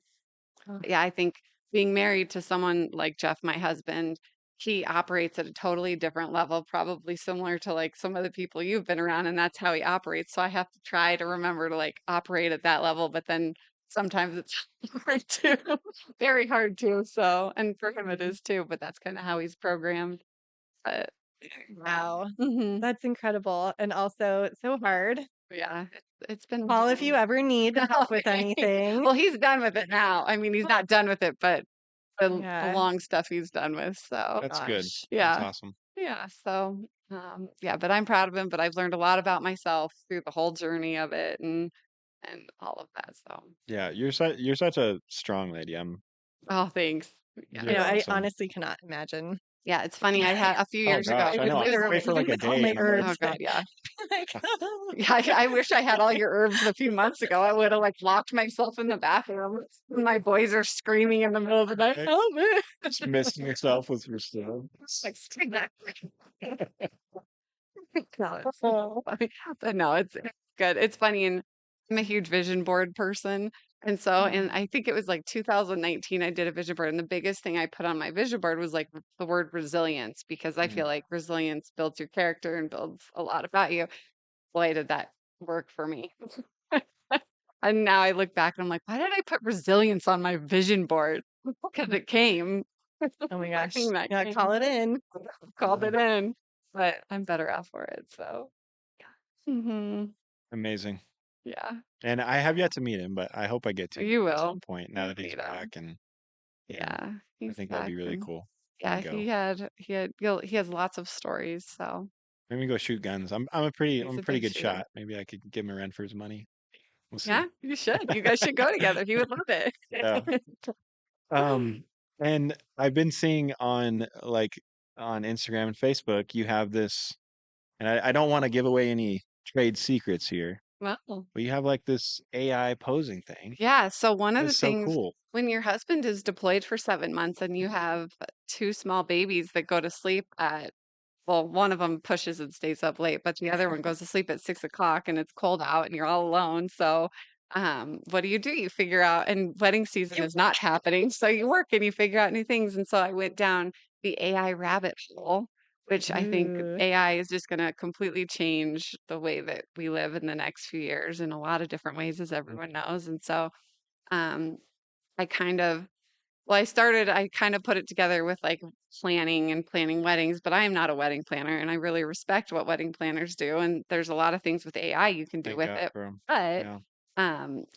Oh, yeah, I think being married to someone like Jeff, my husband, he operates at a totally different level, probably similar to like some of the people you've been around, and that's how he operates. So I have to try to remember to like operate at that level, but then sometimes it's hard too, very hard too. So, and for him it mhm. is too, but that's kind of how he's programmed. But Wow. mhm, That's incredible. And also so hard. yeah, it's been a Call if you journey. ever need help with Okay. anything. Well, he's done with it now. I mean, he's not done with it, but the Yeah. long stuff he's done with. So That's good. Gosh. That's yeah, awesome. yeah. So yeah, but I'm proud of him. But I've learned a lot about myself through the whole journey of it and all of that. So Yeah, you're such a strong lady. oh, thanks. Yeah, I You're know. I awesome. honestly cannot imagine. yeah. It's funny. I had a few Oh years ago. gosh, I I would know. I was away literally for like a lose all day, my and I'm like, Oh herbs. God, yeah. Like, Yeah, I wish I had all your herbs a few months ago. I would have like locked myself in the bathroom. My boys are screaming in the middle of the night. right? Help me! Just missing yourself with your stuff. Like, "Stay back." No, it's so funny. But no, it's good. It's funny, and I'm a huge vision board person. And so, and Mhm. I think it was like 2019, I did a vision board, and the biggest thing I put on my vision board was like the word resilience, because I Mm. feel like resilience builds your character and builds a lot about you. Boy, did that work for me. And now I look back and I'm like, why did I put resilience on my vision board? Because it came. Oh my I gosh. think that Yeah, came. call it in. Called it in, but I'm better off for it. So, hmm Amazing. yeah, And I have yet to meet him, but I hope I get to you at some will point now that he's meet him. back, and Yeah, I he's think that'll back, be really and cool to yeah, go. he has lots of stories. So Maybe go shoot guns. I'm a he's a pretty big good shooter. shot. Maybe I could give him a run for his money. We'll Yeah, see. you should. You guys should go together. He would love it. Yeah. And I've been seeing on Instagram and Facebook, you have this, and I don't want to give away any trade secrets here, Well, but you have like this AI posing thing. yeah. So one of the That's so things cool. when your husband is deployed for 7 months and you have two small babies that go to sleep at well, one of them pushes and stays up late, but the other one goes to sleep at 6 o'clock and it's cold out and you're all alone. So, what do? You figure out, and wedding season is not happening. So you work and you figure out new things. And so I went down the AI rabbit hole, which I think Ooh. AI is just going to completely change the way that we live in the next few years in a lot of different ways, as everyone knows. And so, um, I kind of I kind of put it together with like planning weddings, but I am not a wedding planner and I really respect what wedding planners do. And there's a lot of things with AI you can do Thank with God it. for him. But Yeah.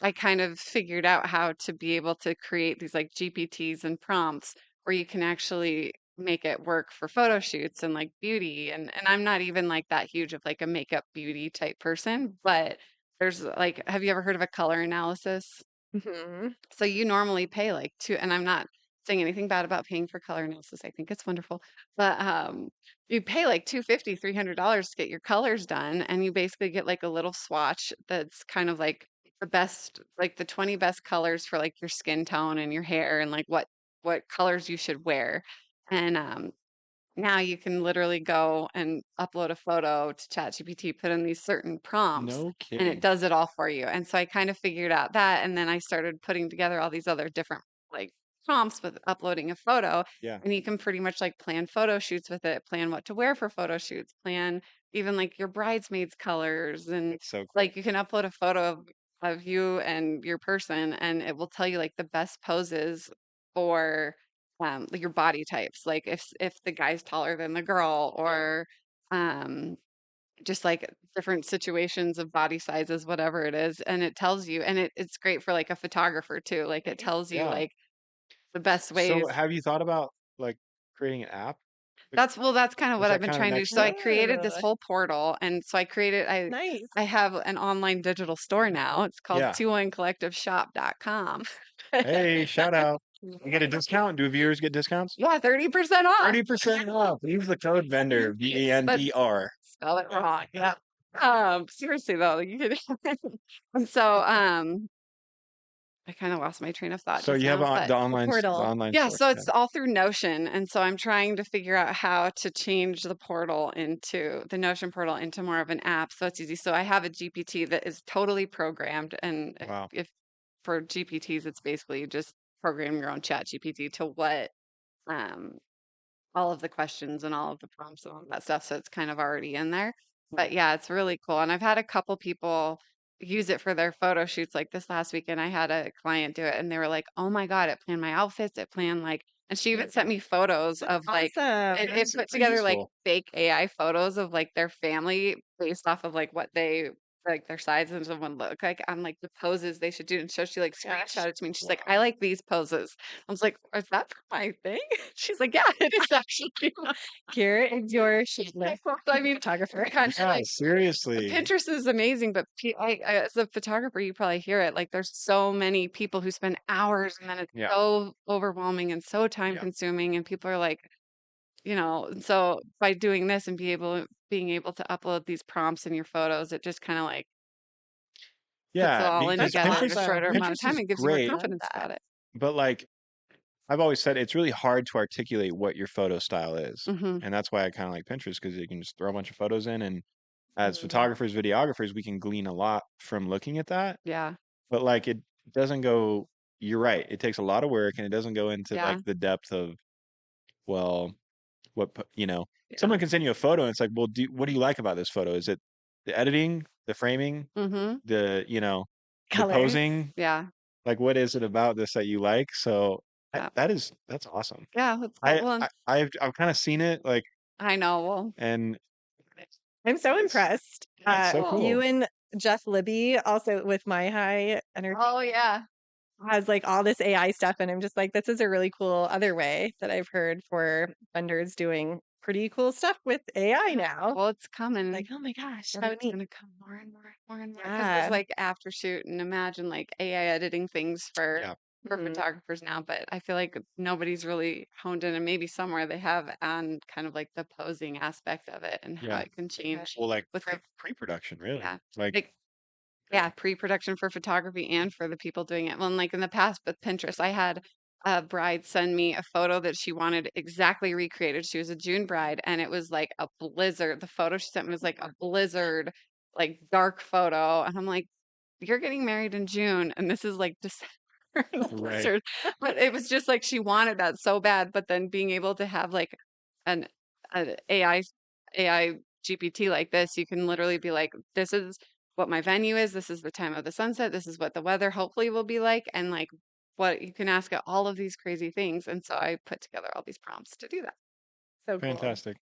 I kind of figured out how to be able to create these like GPTs and prompts where you can actually make it work for photo shoots and like beauty. And I'm not even like that huge of like a makeup beauty type person, but there's like, have you ever heard of a color analysis? Mhm. So you normally pay like two, and I'm not saying anything bad about paying for color analysis. I think it's wonderful. But you pay like $250, $300 to get your colors done, and you basically get like a little swatch that's kind of like the best, like the 20 best colors for like your skin tone and your hair and like what colors you should wear. And now you can literally go and upload a photo to ChatGPT, put in these certain prompts, No and kidding. it does it all for you. And so I kind of figured out that, and then I started putting together all these other different like prompts with uploading a photo, Yeah. and you can pretty much like plan photo shoots with it, plan what to wear for photo shoots, plan even like your bridesmaids colors, and It's so cool. like you can upload a photo of you and your person, and it will tell you like the best poses for like your body types, like if the guy's taller than the girl, or um just like different situations of body sizes, whatever it is, and it tells you, and it's great for like a photographer too, like it tells you Yeah. like the best So ways. have you thought about like creating an app? That's kind of Is what that I've been kind of trying to do. next So I step? created this Oh, whole portal, and so nice. I have an online digital store now. It's called Yeah. 21collectiveshop.com. Hey, shout out. You get a discount? Do viewers get discounts? Yeah, 30% off. 30% off. Use the code vendor, But VENDR. spell it wrong. Yeah. Seriously though, you could. And so, I kind of lost my train of thought So just you have now, but the online Portal. yeah, store. so Yeah. it's all through Notion, and so I'm trying to figure out how to change the portal into the Notion portal into more of an app, so it's easy. So I have a GPT that is totally programmed, and Wow. if for GPTs, it's basically just program your own chat GPT to what um all of the questions and all of the prompts and all that stuff. So it's kind of already in there. But yeah, it's really cool. And I've had a couple people use it for their photo shoots. Like this last weekend, I had a client do it, and they were like, "Oh my God, it planned my outfits. It planned like," and she even sent me photos of like, Awesome. it That's put super together like useful. fake AI photos of like their family based off of like what they like their size and someone look like on like the poses they should do. And so she like Gosh. screenshotted to me, and she's like, Wow. "I like these poses." I was like, "Is that for my thing?" She's like, "Yeah, it is actually." Here is your shapeless I mean, photographer. kind of Yeah, like seriously. Pinterest is amazing, but as a photographer, you probably hear it. Like, there's so many people who spend hours, and then it's Yeah. so overwhelming and so time Yeah. consuming, and people are like, and so by doing this and being able to upload these prompts in your photos, it just kind of like puts it Yeah, all in because together in a awesome. shorter amount of Pinterest time is and gives you more great, Love confidence that. about it. but like I've always said, it's really hard to articulate what your photo style is. Hmm. And that's why I kind of like Pinterest, because you can just throw a bunch of photos in, and as Mhm. photographers, videographers, we can glean a lot from looking at that. Yeah. But like it doesn't go, you're right, it takes a lot of work, and it doesn't go into Yeah. like the depth of, well, Yeah. someone can send you a photo and it's like, well, what do you like about this photo? Is it the editing, the framing, Hmm. the the Colors. posing? Yeah. Like, what is it about this that you like? So Yeah. that's awesome. Yeah. That's cool. Well, I've kind of seen it, like, I know. Well, and I'm so it's impressed. it's so cool. You cool. and Jeff Libby, also with My High Energy, oh yeah. has like all this AI stuff, and I'm just like, this is a really cool other way that I've heard for vendors doing pretty cool stuff with AI now. Well, it's coming. Like, oh my gosh, And how it's neat. gonna come more and more, more and more. Because there's Yeah. like after shoot, and imagine like AI editing things for Yeah. Mhm. photographers now. But I feel like nobody's really honed in, and maybe somewhere they have on kind of like the posing aspect of it and how Yeah. it can change Well, like with the pre-production, really. yeah. Like, Yeah, pre-production for photography and for the people doing it. Well, and like in the past with Pinterest, I had a bride send me a photo that she wanted exactly recreated. She was a June bride, and it was like a blizzard. The photo she sent me was like a blizzard, like dark photo. And I'm like, you're getting married in June, and this is like December. And a right. blizzard. But it was just like she wanted that so bad. But then being able to have like an AI GPT like this, you can literally be like, this is what my venue is, this is the time of the sunset, this is what the weather hopefully will be like, and like what you can ask it all of these crazy things. And so I put together all these prompts to do that. So cool. Fantastic.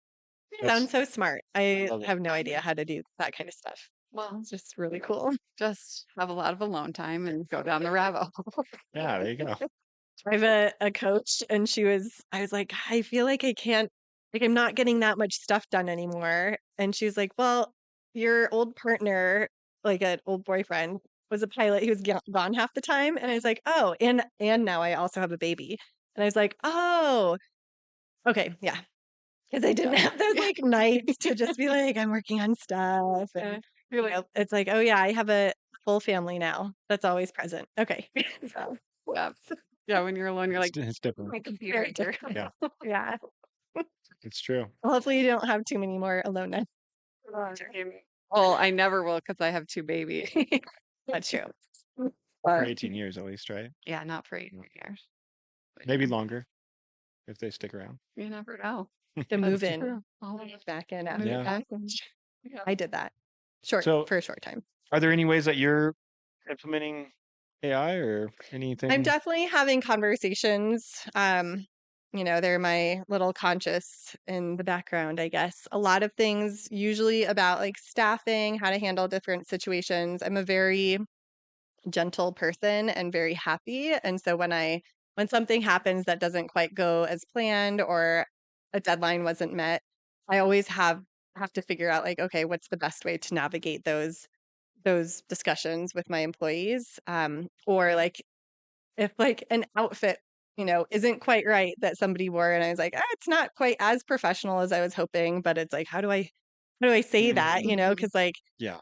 Sounds so smart. I Love it. have no idea how to do that kind of stuff. Well, It's just really cool. just have a lot of alone time and go down the rabbit hole. Yeah, there you go. I have a coach, and I was like, I feel like I can't, like, I'm not getting that much stuff done anymore. And she was like, well, your old partner, like an old boyfriend, was a pilot. He was gone half the time. And I was like, oh, and now I also have a baby. And I was like, oh, okay, yeah. Because I didn't have those like nights to just be like, I'm working on stuff. And You're like, it's like, oh yeah, I have a full family now. That's always present. Okay. So, yeah. Yeah, when you're alone, you're like, It's different. my computer very here. different. Yeah. Yeah. It's true. Hopefully, you don't have too many more alone nights. Well, I never will because I have 2 babies. That's true. For But 18 years at least, right? yeah, not for 8 years. But Maybe yeah, longer if they stick around. you never know. The That's move in true. Always back in move after Yeah. back. that. I did that So, for a short time. are there any ways that you're implementing AI or I'm anything? definitely having conversations. They're my little conscious in the background, I guess. A lot of things usually about like staffing, how to handle different situations. I'm a very gentle person and very happy. And so when something happens that doesn't quite go as planned or a deadline wasn't met, I always have to figure out like, okay, what's the best way to navigate those discussions with my employees? Or like if like an outfit, isn't quite right that somebody wore and I was like, it's not quite as professional as I was hoping, but it's like, how do I say that? Mm, Because like yeah.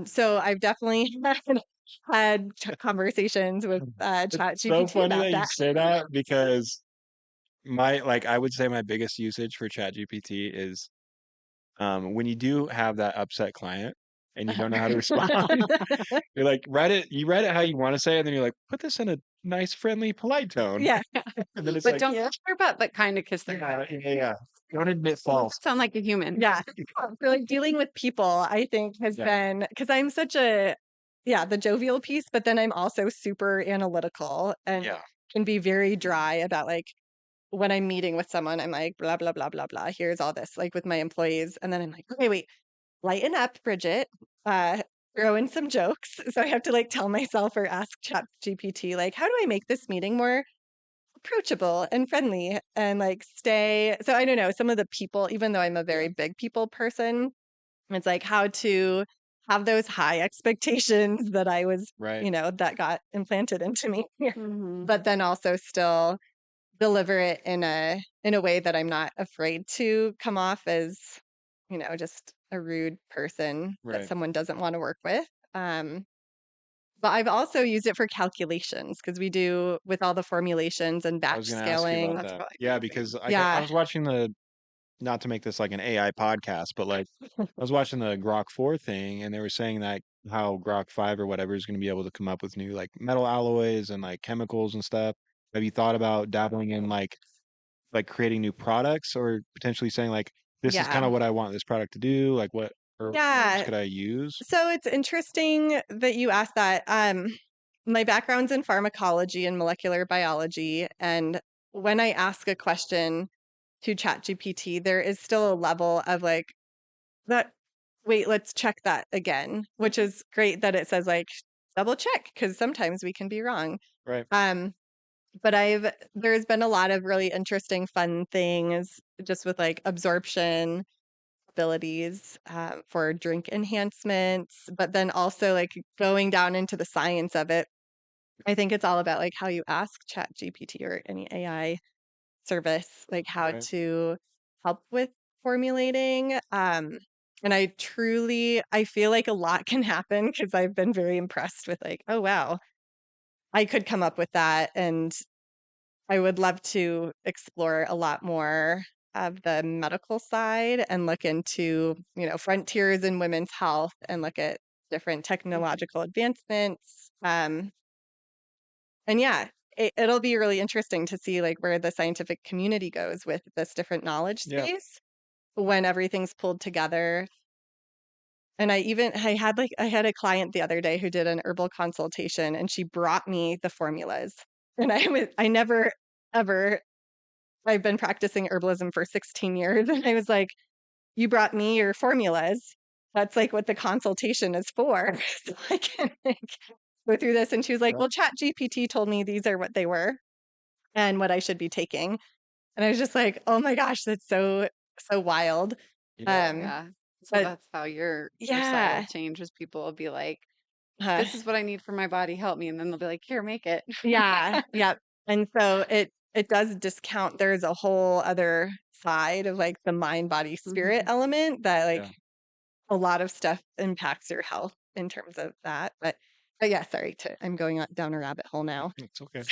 so I've definitely had conversations with It's so ChatGPT funny about that you that. say that because I would say my biggest usage for ChatGPT is when you do have that upset client and you don't know how to respond. You're like, you write it how you want to say it, and then you're like, put this in a nice, friendly, polite tone. Yeah. And then it's But like, don't kiss their butt, but kind of kiss their butt. yeah. Don't admit false. Sound like a human. Yeah. So like dealing with people, I think has Yeah. been because I'm such the jovial piece, but then I'm also super analytical and Yeah. can be very dry about like when I'm meeting with someone, I'm like, blah, blah, blah, blah, blah. Here's all this, like with my employees. And then I'm like, okay, wait, lighten up, Bridget. Uh, throw in some jokes. So I have to like tell myself or ask ChatGPT, like, how do I make this meeting more approachable and friendly and like stay? So I don't know, some of the people, even though I'm a very big people person, it's like how to have those high expectations that I was, Right. that got implanted into me, Mhm. but then also still deliver it in a way that I'm not afraid to come off as, just a rude person that Right. someone doesn't want to work with. But I've also used it for calculations because we do with all the formulations and I batch was going to ask you scaling. about That's that. probably Yeah, amazing. because I Yeah. was watching not to make this like an AI podcast, but like I was watching the Grok 4 thing, and they were saying that how Grok 5 or whatever is going to be able to come up with new like metal alloys and like chemicals and stuff. Have you thought about dabbling in like creating new products or potentially saying like this is kind Yeah. of what I want this product to do, like what Yeah. could I use? So it's interesting that you asked that. My background's in pharmacology and molecular biology. And when I ask a question to ChatGPT, there is still a level of like, that, wait, let's check that again, which is great that it says like double check because sometimes we can be wrong. Right. But there's been a lot of really interesting, fun things just with like absorption abilities for drink enhancements, but then also like going down into the science of it. I think it's all about like how you ask Chat GPT or any AI service, like how Right. to help with formulating. And I feel like a lot can happen because I've been very impressed with like, oh wow, I could come up with that. And I would love to explore a lot more of the medical side and look into, frontiers in women's health and look at different technological advancements. And yeah, it'll be really interesting to see like where the scientific community goes with this different knowledge Yeah. space when everything's pulled together. And I had a client the other day who did an herbal consultation and she brought me the formulas. And I never ever I've been practicing herbalism for 16 years. And I was like, you brought me your formulas. That's like what the consultation is for. So I can like go through this. And she was like, Yeah. well, Chat GPT told me these are what they were and what I should be taking. And I was just like, oh my gosh, that's so, so wild. Yeah. Yeah. So but that's how your side yeah, will change is people will be like, uh, this is what I need for my body, help me. And then they'll be like, here, make it. yeah, yeah. And so it does discount. There's a whole other side of like the mind, body, spirit Mhm. element that like Yeah. a lot of stuff impacts your health in terms of that. But yeah, sorry, I'm going down a rabbit hole now. It's okay.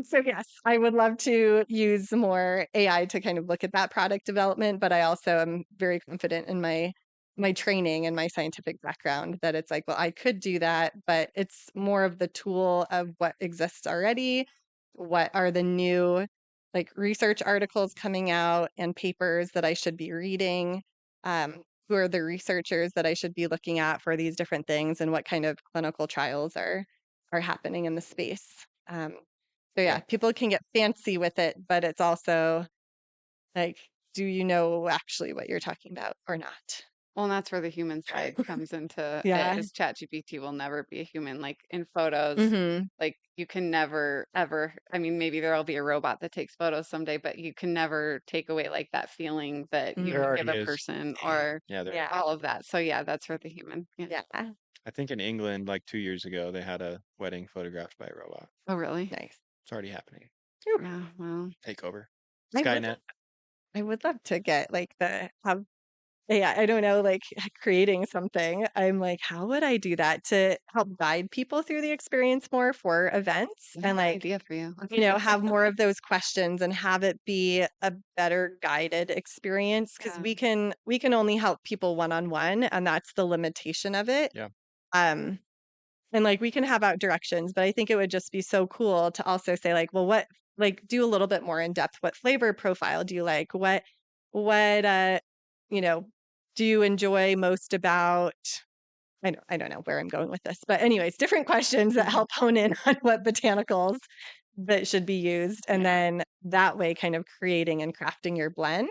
So yes, I would love to use more AI to kind of look at that product development, but I also am very confident in my training and my scientific background that it's like, well, I could do that, but it's more of the tool of what exists already. What are the new like research articles coming out and papers that I should be reading? Who are the researchers that I should be looking at for these different things, and what kind of clinical trials are happening in the space? So Yeah. yeah, people can get fancy with it, but it's also like, do you know actually what you're talking about or not? Well, and that's where the human side comes into Yeah. it. Is ChatGPT will never be a human. Like in photos, Mm-hmm. like you can never ever. I mean, maybe there'll be a robot that takes photos someday, but you can never take away like that feeling that you Mm. There would already give a is. person or Yeah, there. Yeah. all of that. So yeah, that's where the human. Yeah. Yeah. I think in England, like 2 years ago, they had a wedding photographed by a robot. Oh, really? Nice. It's already happening. Yeah. Well, Takeover. I would, Skynet. I would love to get like have yeah, I don't know, like creating something. I'm like, how would I do that to help guide people through the experience more for events I have and an like, idea for you. have more of those questions and have it be a better guided experience because Yeah. we can only help people one on one, and that's the limitation of it. Yeah. Um, and like we can have out directions, but I think it would just be so cool to also say like, well, what like do a little bit more in depth. What flavor profile do you like? What you know, do you enjoy most about I don't know where I'm going with this, but anyways, different questions that help hone in on what botanicals that should be used, and Yeah. then that way kind of creating and crafting your blend.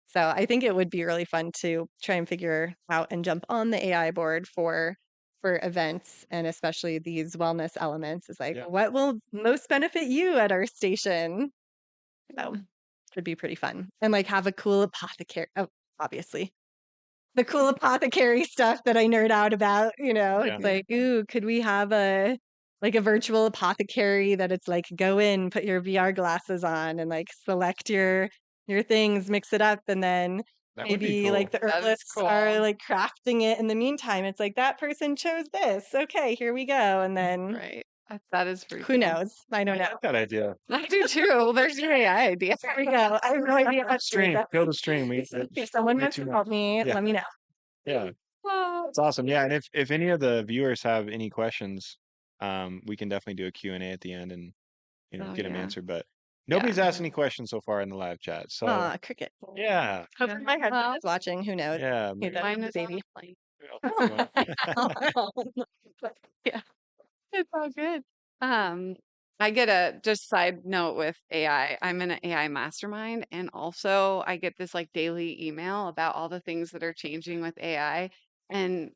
So I think it would be really fun to try and figure out and jump on the AI board for events and especially these wellness elements is like Yeah. what will most benefit you at our station. So would be pretty fun. And like have a cool apothecary. Oh, obviously. The cool apothecary stuff that I nerd out about, Yeah. it's like, ooh, could we have a like a virtual apothecary that it's like go in, put your VR glasses on and like select your things, mix it up, and then That would be maybe cool. like the That is herbalists are cool. like crafting it in the meantime. It's like that person chose this. Okay, here we go. And then Right. That is pretty who cool. knows? I don't know. like that idea. I do too. There's your AI idea. There we go. I have no idea how to do Stream. that. Build a stream. If someone way wants too to much. help me, Yeah. let me know. Yeah. Oh, It's awesome. Yeah. And if any of the viewers have any questions, we can definitely do a Q&A at the end and, Oh, get them yeah. answered. But nobody's Yeah. asked any questions so far in the live chat. So Aw, cricket. yeah. Hopefully my husband Well, is watching. Who knows? Yeah. He does mine the is baby. honestly. Yeah, it's all good. Um, I get a just side note with AI. I'm in an AI mastermind, and also I get this like daily email about all the things that are changing with AI, and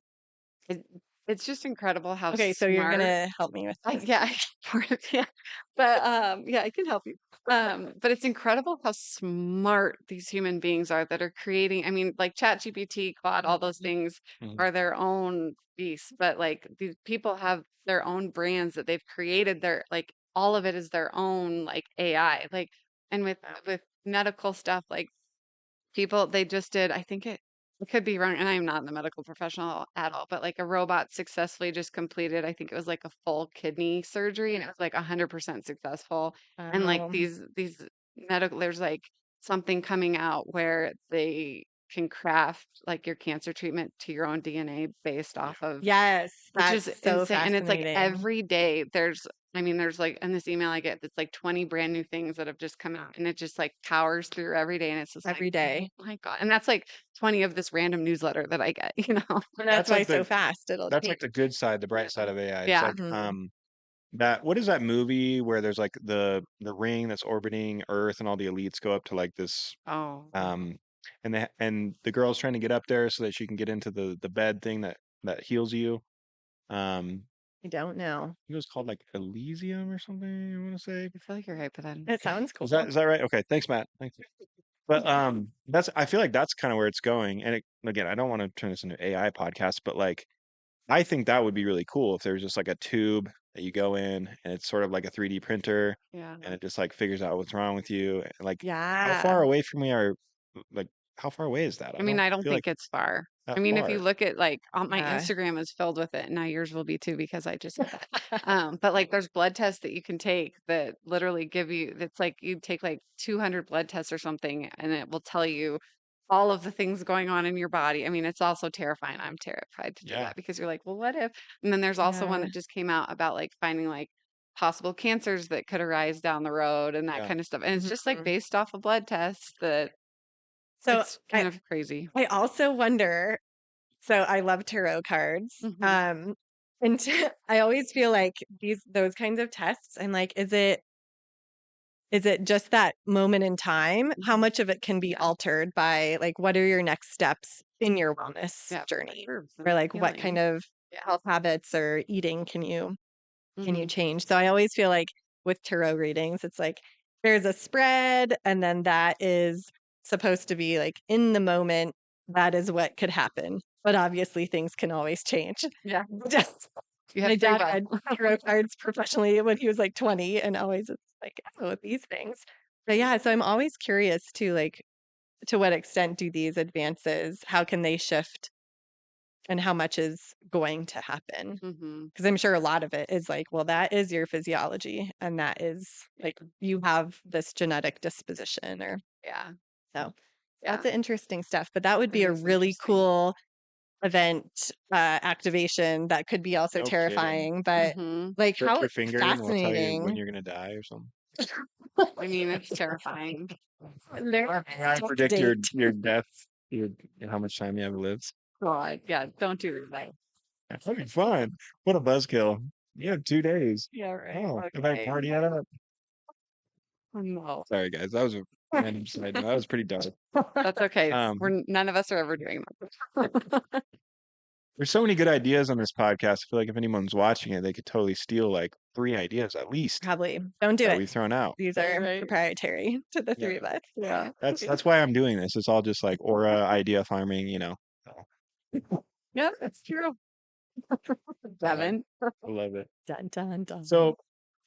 it, it's just incredible how Okay, so you're smart. gonna help me with this. Yeah, part of yeah, but yeah, I can help you. But it's incredible how smart these human beings are that are creating. I mean, like ChatGPT, Claude, all those things Mhm. are their own beasts, but like these people have their own brands that they've created. Their like all of it is their own like AI. Like, and with medical stuff, like people they just did I think it could be wrong and I'm not in the medical professional at all, but like a robot successfully just completed I think it was like a full kidney surgery and it was like 100% successful. And like Um, these medical there's like something coming out where they can craft like your cancer treatment to your own DNA based off of yes, which is that's so insane, and it's like fascinating. every day there's like in this email I get, it's like 20 brand new things that have just come out, and it just like powers through every day, and it's just like, Every day. oh my God. And that's like 20 of this random newsletter that I get, And that's That's why like so the fast it'll that's change. like the good side, the bright side of AI. It's Yeah. like Mhm. that what is that movie where there's like the ring that's orbiting Earth and all the elites go up to like this Oh, and the girl's trying to get up there so that she can get into the bed thing that heals you. Um I don't know. I think it was called like Elysium or something, I want to say. I feel like you're right, but then It sounds cool. Is that right? Okay, thanks, Matt. Thanks. But that's I feel like that's kind of where it's going. And again, I don't want to turn this into AI podcast, but like I think that would be really cool if there's just like a tube that you go in and it's sort of like a 3D printer yeah. and it just like figures out what's wrong with you. And like how Yeah. far away from we are, like how far away is that? I mean, I don't feel like think it's far. I that mean, if you far. look at like my Yeah. Instagram is filled with it. Now yours will be too because I just did that. But like there's blood tests that you can take that literally give you, it's like you take like 200 blood tests or something and it will tell you all of the things going on in your body. I mean, it's also terrifying. I'm terrified to do Yeah. that because you're like, well, what if? And then there's also one Yeah. that just came out about like finding like possible cancers that could arise down the road and that Yeah. kind of stuff. And it's just like Mhm. based off of blood tests that So it's kind of crazy. I also wonder. So I love tarot cards. Mhm. And I always feel like those kinds of tests. I'm like, is it just that moment in time? How Mhm. much of it can be Yeah. altered by like what are your next steps in your wellness Yeah, for journey? sure. Or And like what kind healing. of Yeah. health habits or eating can you Mhm. change? So I always feel like with tarot readings, it's like there's a spread, and then that is supposed to be like in the moment, that is what could happen. But obviously, things can always change. Yeah. Just You my have free dad will. read tarot cards professionally when he was like 20, and always it's like, oh, these things. But yeah, so I'm always curious too, like to what extent do these advances, how can they shift and how much is going to happen? Mhm. Because I'm sure a lot of it is like, well, that is your physiology, and that is like you have this genetic disposition, or Yeah. so. Yeah. Lots of interesting stuff. But that would It be a is really interesting. cool event activation that could be also No kidding. Mm-hmm. terrifying, but like Prick how your finger and we'll tell you when fascinating. you're gonna die or something. I mean, it's terrifying. I predict your death, your how much time you have lives. God, yeah, don't do that. That'd be fun. What a buzzkill. You have 2 days. Yeah, right. Oh, if I Okay. party it up. Oh, no, Sorry guys, that was a random side note. That was pretty dark. that's okay. Um, None of us are ever doing that. there's so many good ideas on this podcast. I feel like if anyone's watching it, they could totally steal like 3 ideas at least Probably don't do that it. we've thrown out. These Yeah, are right. proprietary to the Yeah. three of us. Yeah. That's why I'm doing this. It's all just like aura idea farming, you know. Yep, that's true. Devin. I love it. Dun dun dun. So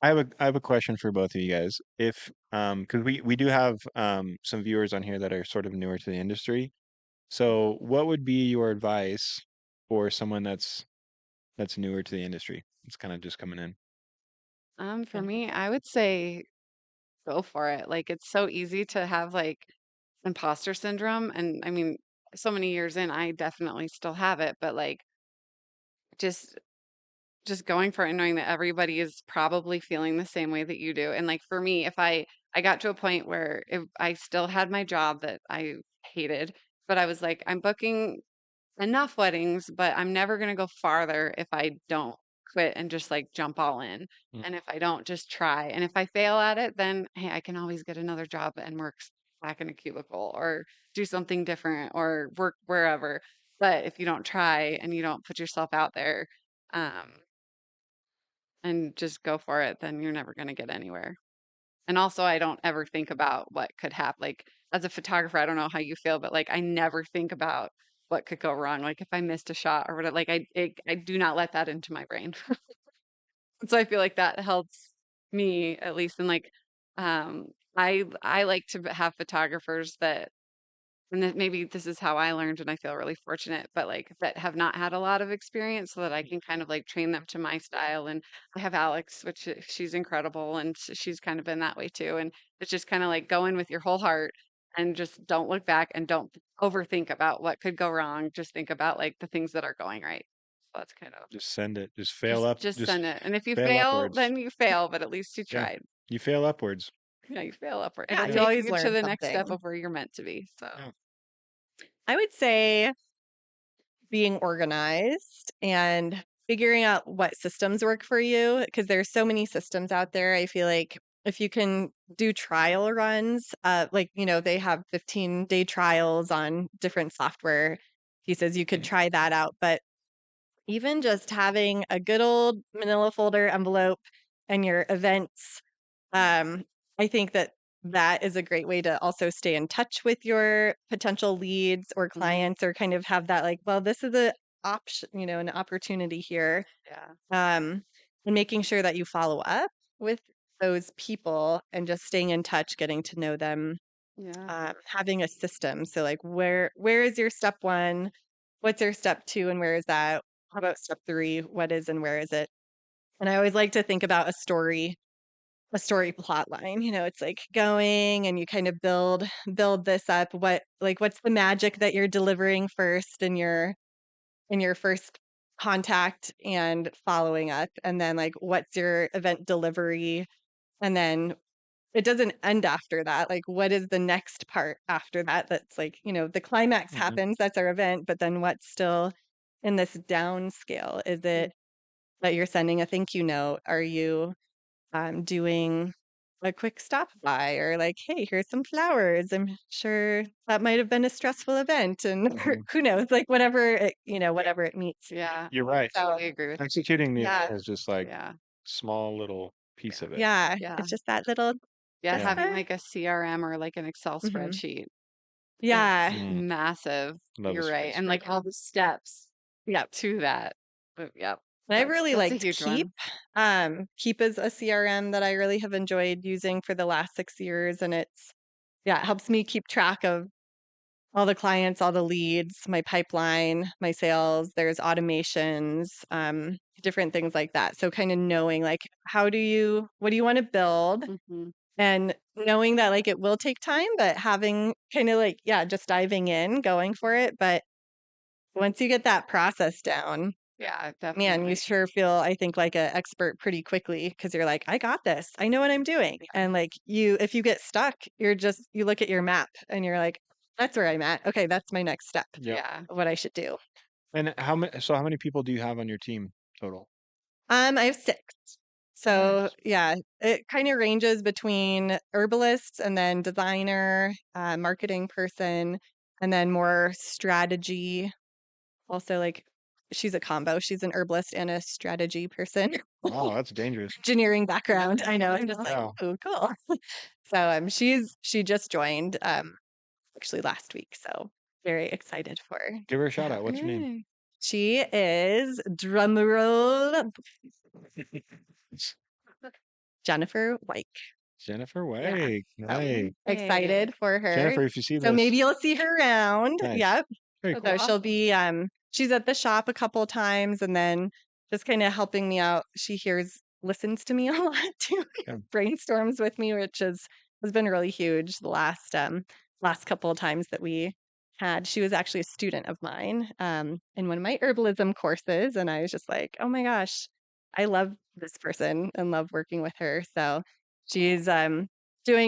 I have a question for both of you guys. If because we do have some viewers on here that are sort of newer to the industry. So what would be your advice for someone that's newer to the industry? It's kind of just coming in. For me, I would say go for it. Like it's so easy to have like imposter syndrome. And I mean, so many years in, I definitely still have it, but like just just going for it and knowing that everybody is probably feeling the same way that you do. And like for me, if I got to a point where if I still had my job that I hated, but I was like, I'm booking enough weddings, but I'm never going to go farther if I don't quit and just like jump all in. Mm. And if I don't just try. And if I fail at it, then hey, I can always get another job and work back in a cubicle or do something different or work wherever. But if you don't try and you don't put yourself out there, um, and just go for it, then you're never going to get anywhere. And also, I don't ever think about what could happen. Like, as a photographer, I don't know how you feel, but like, I never think about what could go wrong. Like, if I missed a shot or whatever, like, I do not let that into my brain. So I feel like that helps me at least. And like, I like to have photographers that and that maybe this is how I learned, and I feel really fortunate, but like that have not had a lot of experience so that I can kind of like train them to my style. And I have Alex, which she's incredible, and she's kind of been that way too. And it's just kind of like go in with your whole heart and just don't look back and don't overthink about what could go wrong. Just think about like the things that are going right. So that's kind of Just send it. Just fail up. just Just send it. And if you fail fail, upwards. then you fail, but at least you Yeah. tried. You fail upwards. Yeah, you fail upward. Yeah, It'll you take always you to learn the next step something. of where you're meant to be. So Yeah. I would say being organized and figuring out what systems work for you, because there's so many systems out there. I feel like if you can do trial runs, like, they have 15-day trials on different software pieces, you could try that out. But even just having a good old manila folder envelope and your events, I think that is a great way to also stay in touch with your potential leads or mhm. clients, or kind of have that like, well, this is a option, an opportunity here. Yeah. And making sure that you follow up with those people and just staying in touch, getting to know them Yeah. having a system. So like where is your step one? What's your step two and where is that? How about step three? What is and where is it? And I always like to think about a story plot line. It's like going and you kind of build this up. What's the magic that you're delivering first in your first contact and following up? And then like what's your event delivery? And then it doesn't end after that. Like, what is the next part after that? That's like, the climax Hmm. happens, that's our event, but then what's still in this downscale? Is it that you're sending a thank you note? Are you doing a quick stop by or like, hey, here's some flowers? I'm sure that might have been a stressful event and Hmm. who knows, like whatever it meets. Yeah. You're right. So, Totally agree with Executing the yeah, event is just like Yeah. small little piece of it. yeah, Yeah. it's just that little, Yeah. just Yeah. Having that. like a CRM or like an Excel Mhm. spreadsheet Yeah, is Mm, massive. love a You're right. And spreadsheet. like all the steps yep. to that. But yep. And I really That's a liked huge Keep. one. Keep is a CRM that I really have enjoyed using for the last 6 years. And it helps me keep track of all the clients, all the leads, my pipeline, my sales. There's automations, different things like that. So kind of knowing like, what do you want to build? Hmm. And knowing that like it will take time, but having kind of like, just diving in, going for it. But once you get that process down, Yeah, man, you definitely. sure feel, I think, like an expert pretty quickly because you're like, I got this. I know what I'm doing. And like if you get stuck, you look at your map and you're like, that's where I'm at. Okay, that's my next step Yep. Yeah. of what I should do. And how many people do you have on your team total? I have 6. So Nice. yeah, it kind of ranges between herbalists and then designer, marketing person, and then more strategy. Also, like she's a combo. She's an herbalist and a strategy person. Wow, that's dangerous. Engineering background. I know. I'm just like, Wow. oh, cool. So she just joined actually last week. So very excited for her. Give her a shout out. What's her name? Yay. She is drumroll Jennifer White. Jennifer Yeah. Wake. So Nice. excited for her. Jennifer, if you see So this, maybe you'll see her around. nice. Yep. Very That's cool. So she'll awesome. be she's at the shop a couple times and then just kind of helping me out. She listens to me a lot too. Yeah. Brainstorms with me, which has been really huge the last couple of times that we had. She was actually a student of mine in one of my herbalism courses and I was just like, "Oh my gosh, I love this person and love working with her." So she's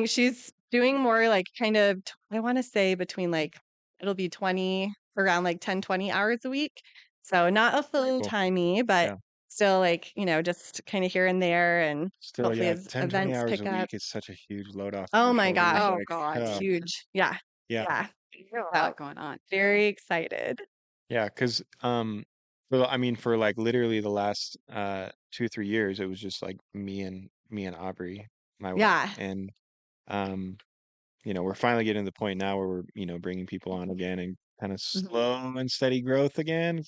she's doing more like kind of I want to say between like it'll be 20 around like 10, 20 hours a week. So not a full Cool. timey, but Yeah. still like, just kind of here and there and Still, hopefully yeah, as 10, 20 events hours pick a up. week is such a huge load off of Oh your my shoulders. gosh, Oh Like, God. it's huge. Yeah. yeah. Yeah. You got a So lot going on. very excited. Yeah, because for like literally the last 2 or 3 years, it was just like me and Aubrey, my wife, Yeah. and um, we're finally getting to the point now where we're bringing people on again and kind of Mhm. slow and steady growth again.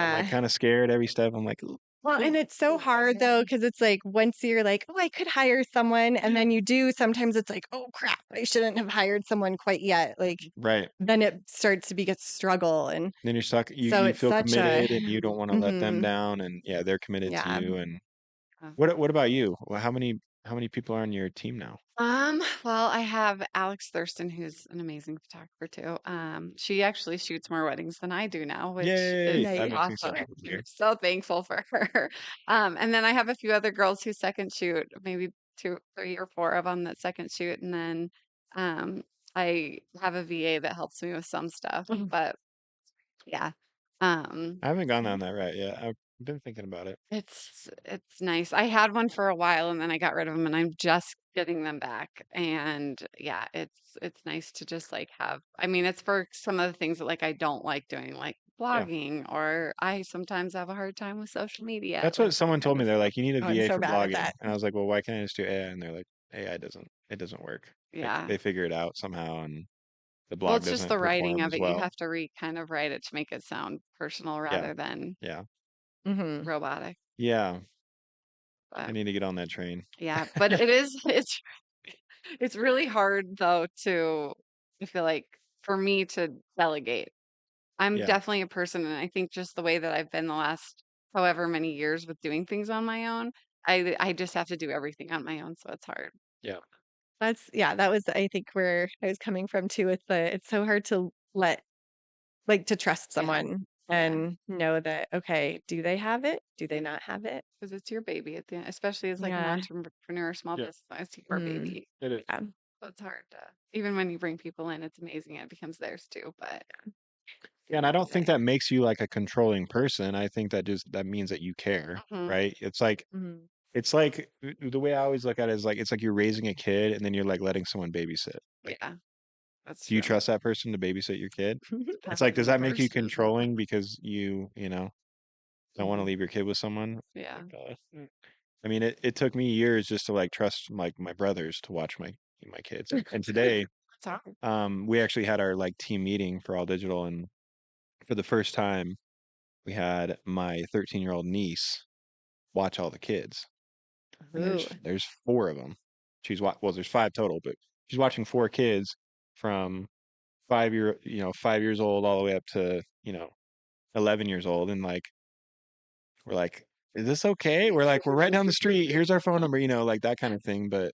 I'm like Yeah. kind of scared every step. I'm like, "Ooh, Well, ooh." and it's so hard though, because it's like once you're like, oh, I could hire someone, and then you do, sometimes it's like, oh crap, I shouldn't have hired someone quite yet. Like Right. then it starts to be a struggle. And Then you're stuck. You so you it's feel such a committed and you don't want to let them hmm down, and yeah, they're committed to yeah. you. And Uh, what about you? Well, how many people are on your team now? well, I have Alex Thurston, who's an amazing photographer too. She actually shoots more weddings than I do now, which Yay! is That Nice. makes me so awesome. happy to I'm hear. so thankful for her. And then I have a few other girls who second shoot, maybe 2, 3, or 4 of them that second shoot, and then um, I have a VA that helps me with some stuff. But yeah, um, I haven't gone down that route yet. I've been thinking about it. it's nice. I had one for a while and then I got rid of them and I'm just getting them back. And yeah, it's nice to just like have, I mean, it's for some of the things that like I don't like doing, like Yeah. blogging, or I sometimes have a hard time with social media. That's Like, what someone told me. They're like, you need a Oh, I'm VA so for bad at blogging. that. And I was like, well, why can't I just do AI? And they're like, AI it doesn't work. Like yeah. they figure it out somehow and the Well, blog it's just doesn't the writing perform of as it. You well. have to kind of write it to make it sound personal Yeah. rather than Yeah. hmm robotic. Yeah. I But need to get on that train. yeah, but it's It's really hard though I feel like for me to delegate. I'm Yeah. definitely a person, and I think just the way that I've been the last however many years with doing things on my own, I just have to do everything on my own, so it's hard. Yeah. That was, I think, where I was coming from too with it's so hard to to trust Yeah. someone Yeah. and know that, okay, do they have it? Do they not have it? Because it's your baby at the end, especially as like an Yeah. entrepreneur, small Yeah. business, it's your Mm, baby. It is. yeah. So it's hard to, even when you bring people in, it's amazing. It becomes theirs too, but Yeah, and I don't think yeah. that makes you like a controlling person. I think that means that you care, Mhm. right? Mhm. It's like the way I always look at it is like it's like you're raising a kid and then you're like letting someone babysit. Like, Yeah, that's do you true. trust that person to babysit your kid? It's Depends like, on does the that make you person. controlling because you know, don't want to Mhm. leave your kid with someone? Yeah. I mean, it took me years just to like trust like my brothers to watch my kids. And today, It's hard. we actually had our like team meeting for All Digital, and for the first time, we had my 13-year-old niece watch all the kids. And Ooh. there's four of them. Well, there's five total, but she's watching four kids from 5 years old all the way up to 11 years old, and like we're like, is this okay? We're right down the street. Here's our phone number, like that kind of thing. But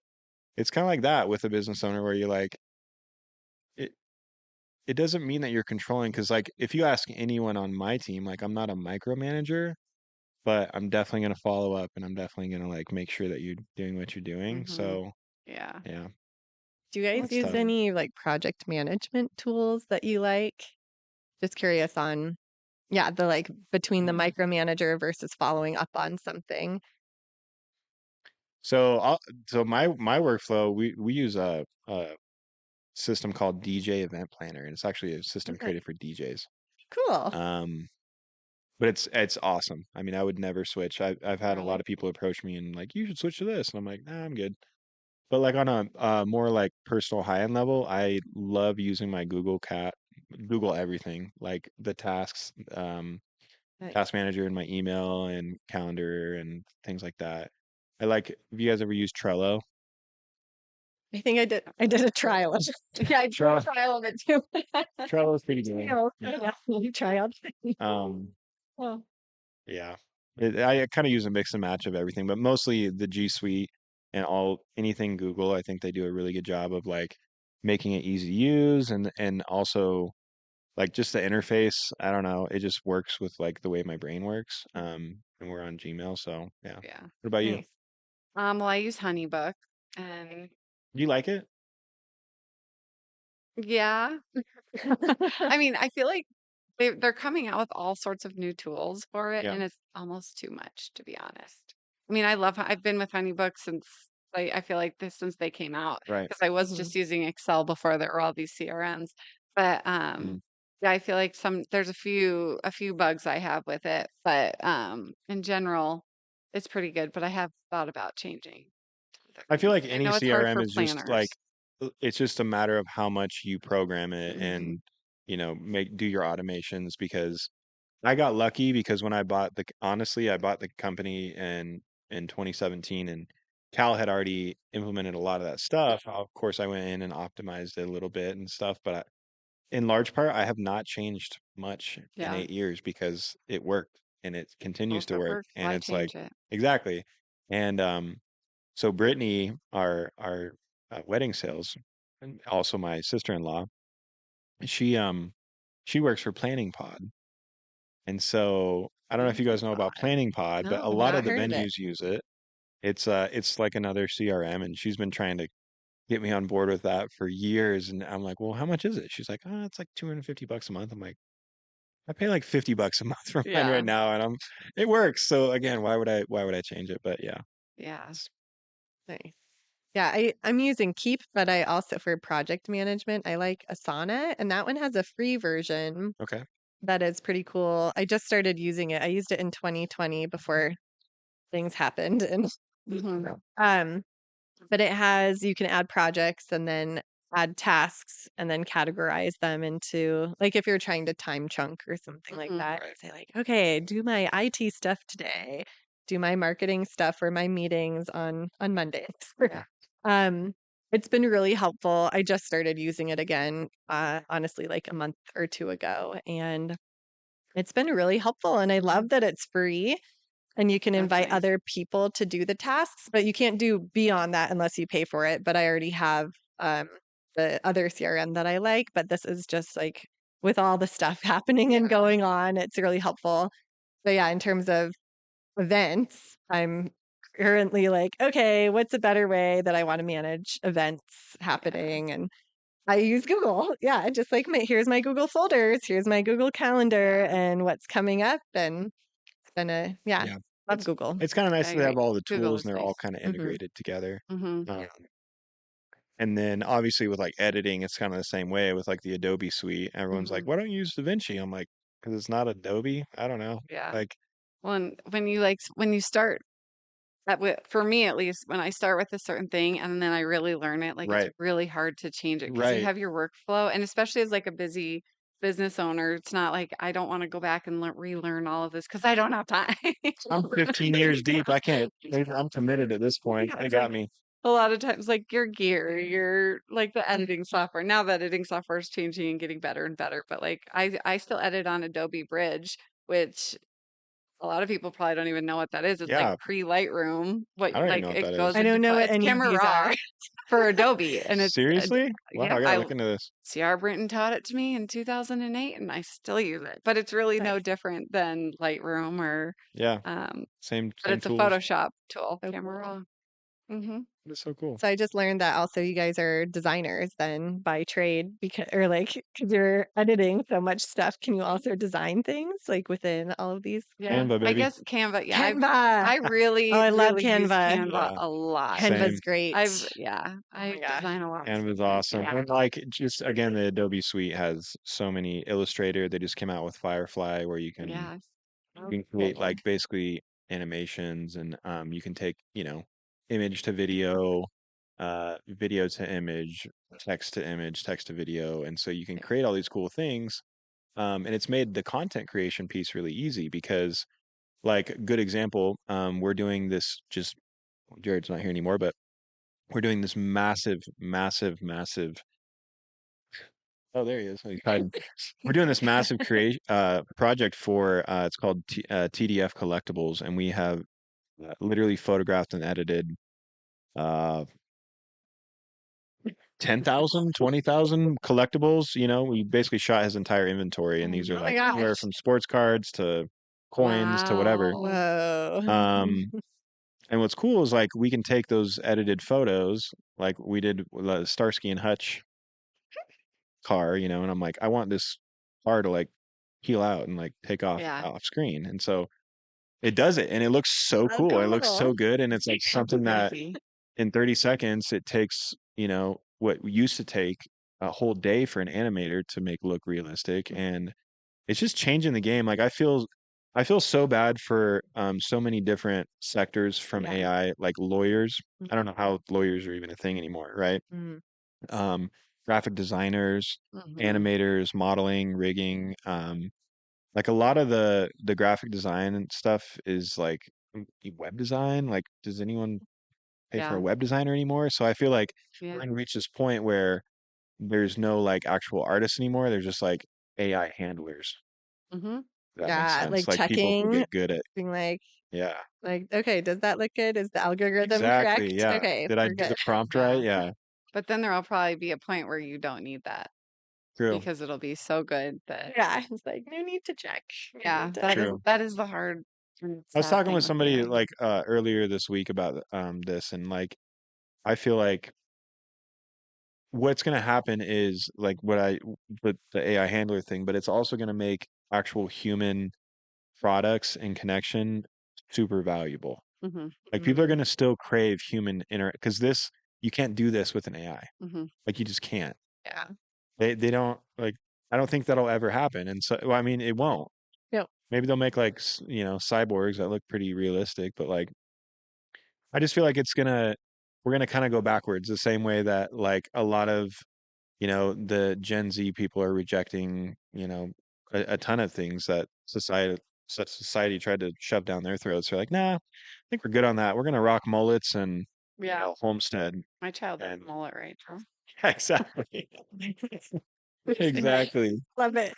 it's kind of like that with a business owner where you're like, it it doesn't mean that you're controlling because like if you ask anyone on my team, like I'm not a micromanager, but I'm definitely gonna follow up and I'm definitely gonna like make sure that you're doing what you're doing. Mhm. So Yeah. yeah, Do you guys that's use tough. any project management tools that you like? Just curious on, yeah, the between the Mm. micromanager versus following up on something. So my workflow, we use a system called DJ Event Planner, and it's actually a system Okay. created for DJs. Cool. Um, but it's awesome. I mean, I would never switch. I've had a lot Really? of people approach me and like, you should switch to this, and I'm like, nah, I'm good. But like on a more like personal high end level, I love using my Google everything, like the tasks, Nice. task manager in my email and calendar and things like that. Have you guys ever used Trello? I think I did a trial of it. Yeah, I did a Trello, trial of it too. Trello is pretty good. Trial. Yeah. Yeah, you trial. Um, Oh. yeah. I kind of use a mix and match of everything, but mostly the G Suite and anything Google. I think they do a really good job of like making it easy to use and also like just the interface. I don't know, it just works with like the way my brain works. And we're on Gmail, so yeah. Yeah. What about you? Nice. Well, I use HoneyBook, and Do you like it? yeah. I mean, I feel like they're coming out with all sorts of new tools for it, Yeah. and it's almost too much, to be honest. I mean, I've been with HoneyBook since I feel like this since they came out Right. because I was Mhm. just using Excel before there were all these CRMs. But Mm. yeah, I feel like there's a few bugs I have with it, but in general, it's pretty good. But I have thought about changing to other I feel things. like I any know it's hard CRM for is just like planners. it's just a matter of how much you program it Hmm. and do your automations because I got lucky because when honestly, I bought the company in 2017 and Cal had already implemented a lot of that stuff. Of course, I went in and optimized it a little bit and stuff, but in large part, I have not changed much in Yeah. 8 years because it worked and it Well, continues if to it work. works, And why it's like change it? exactly. And so Brittany, our wedding sales, and also my sister-in-law, she she works for Planning Pod. And so I don't know if you Planning guys know about pod. Planning Pod, but No, a I've lot not of the heard of it. venues use it. It's like another CRM, and she's been trying to get me on board with that for years. And I'm like, well, how much is it? She's like, oh, it's like $250 a month. I'm like, I pay like $50 a month for mine right Yeah. now, and it works. So again, why would I change it? But yeah, Yeah. it's Nice. Yeah, I'm using Keep, but I also for project management, I like Asana, and that one has a free version okay. that is pretty cool. I just started using it. I used it in 2020 before things happened, and Hmm. um, but you can add projects and then add tasks and then categorize them into like if you're trying to time chunk or something like Hmm. that. Right. Say like, okay, do my IT stuff today, do my marketing stuff or my meetings on Mondays. Yeah. Um, It's been really helpful. I just started using it again, honestly, like a month or two ago, and it's been really helpful. And I love that it's free and you can That's invite nice. other people to do the tasks, but you can't do beyond that unless you pay for it. But I already have the other CRM that I like, but this is just like with all the stuff happening and Yeah. going on, it's really helpful. So yeah, in terms of events, I'm currently like, okay, what's a better way that I want to manage events happening? And I use Google. Yeah, just like here's my Google folders, here's my Google Calendar, Yeah. and what's coming up. And it's been yeah, Yeah. love It's Google. it's kind of I nice to have agree. all the Google tools is and they're all nice. kind of hmm integrated together. Mm-hmm. Um, and then obviously with like editing, it's kind of the same way with like the Adobe suite. Everyone's like, Mm-hmm. why don't you use DaVinci? I'm like, because it's not Adobe. I don't know. Yeah. Like, Well, and when you start for me at least, when I start with a certain thing and then I really learn it, like it's right, really hard to change it because you right. have your workflow, and especially as like a busy business owner, it's not like I don't want to go back and relearn all of this because I don't have time. I'm 15 years deep. I can't. I'm committed at this point. Yeah, They it's got like me. a lot of times, like your gear, your like the editing software. Now that editing software is changing and getting better and better, but like I still edit on Adobe Bridge, which a lot of people probably don't even know what that is. It's like Yeah, pre-Lightroom. What I don't even like know what it that goes is. I into don't know what it's any of Camera these are. Raw for Adobe, and it's Seriously? Wow, yeah. I gotta I look into this. CR Brinton taught it to me in 2008, and I still use it. But it's really no Nice. different than Lightroom or Yeah, um. But same it's a tools. Photoshop tool, So Camera cool. Raw. Mm-hmm. It's so cool. So I just learned that also you guys are designers then by trade because or like because you're editing so much stuff. Can you also design things like within all of these Yeah, things? Canva, I baby. guess Canva. Yeah, Canva. I Oh, really, I love really use Canva. Canva Yeah, a lot. Canva's same. great. Oh my I gosh. design a lot of stuff Canva's in awesome. Canva. And like just again, the Adobe suite has so many Illustrator. They just came out with Firefly where Yeah. you Oh, can create cool. like basically animations and you can take, image to video, video to image, text to video. And so you can create all these cool things. And it's made the content creation piece really easy because like a good example, we're doing this just Jared's not here anymore, but we're doing this massive. Oh, there he is. He's hiding. We're doing this massive creation project for it's called TDF Collectibles, and we have literally photographed and edited uh 10,000, 20,000 collectibles. We basically shot his entire inventory, and these are Oh my like anywhere gosh. from sports cards to coins to whatever. Wow. Whoa. Um, and what's cool is like we can take those edited photos, like we did with Starsky and Hutch car, and I'm like, I want this car to like peel out and like take Yeah. off screen. And so it does it and it looks so How cool. It looks cool. so good. And it's like something that Crazy. in 30 seconds it takes, what used to take a whole day for an animator to make look realistic. And it's just changing the game. Like I feel so bad for so many different sectors from Yeah. AI, like lawyers. I don't know how lawyers are even a thing anymore, right? Mm. um, Graphic designers, Hmm. animators, modeling, rigging. Like a lot of the graphic design and stuff is like web design. Like, does anyone pay for a Yeah. web designer anymore? So I feel like we're Yeah. gonna reach this point where there's no like actual artists anymore. There's just like AI handlers. Hmm. If that makes Yeah, sense. like Like people who checking, get good at, being yeah, like, okay, does that look good? Is the algorithm exactly. correct? Yeah. Okay, Did I we're do the good. prompt right? Yeah. Yeah. But then there'll probably be a point where you don't need that True. because it'll be so good that Yeah, it's like no need to check. No yeah, need to. True. that is the hard and I was sad talking thing with with somebody AI. like earlier this week about this and like I feel like what's going to happen is like with the AI handler thing, but it's also going to make actual human products and connection super valuable. Hmm. Like people are going to still crave human because this you can't do this with an AI. Hmm. Like you just can't. Yeah. They don't like I don't think that'll ever happen. And so well, I mean it won't. Yep. Maybe they'll make like cyborgs that look pretty realistic, but like I just feel like we're gonna kind of go backwards the same way that like a lot of the Gen Z people are rejecting a ton of things that society tried to shove down their throats. They're like, nah, I think we're good on that. We're gonna rock mullets and homestead. My child has And a mullet, right, Joe? exactly. Exactly. Love it.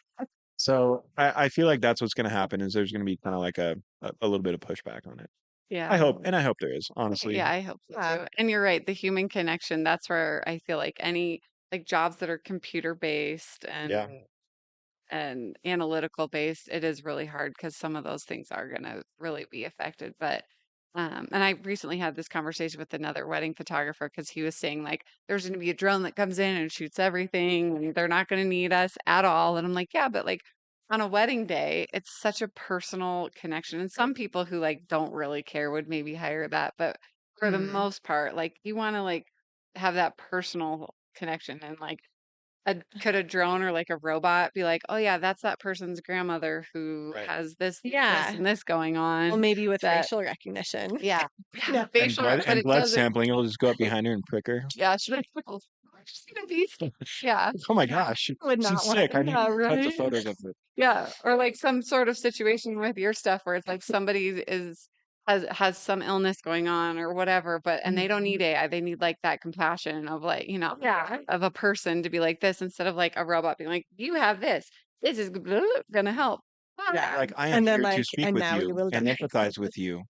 So I feel like that's what's going to happen is there's going to be kind of like a little bit of pushback on it. Yeah. I hope there is, honestly. Yeah, I hope so Yeah. too. And you're right, the human connection, that's where I feel like any like jobs that are computer based Yeah. and analytical based, it is really hard because some of those things are going to really be affected. But and I recently had this conversation with another wedding photographer because he was saying like there's going to be a drone that comes in and shoots everything and they're not going to need us at all. And I'm like, yeah, but like on a wedding day, it's such a personal connection. And some people who like don't really care would maybe hire that, but for the most part, like you want to like have that personal connection and like could a drone or like a robot be like, oh yeah, that's that person's grandmother who Right. has this, Yeah. and this going on. Well, maybe with that facial recognition. yeah, Yeah. And facial, blood, but it blood doesn't. sampling, it'll just go up behind her and prick her. Yeah, should I just gonna be? Yeah, Oh my gosh, Would she's not want sick. I need yeah, to cut the right. photos of her. Yeah, or like some sort of situation with your stuff where it's like somebody has some illness going on or whatever, but and they don't need AI. They need like that compassion of like, Yeah. of a person to be like this instead of like a robot being like, you have this. This is gonna help. Yeah. Like, I am And then here to like, speak and with now we you will and die. empathize with you.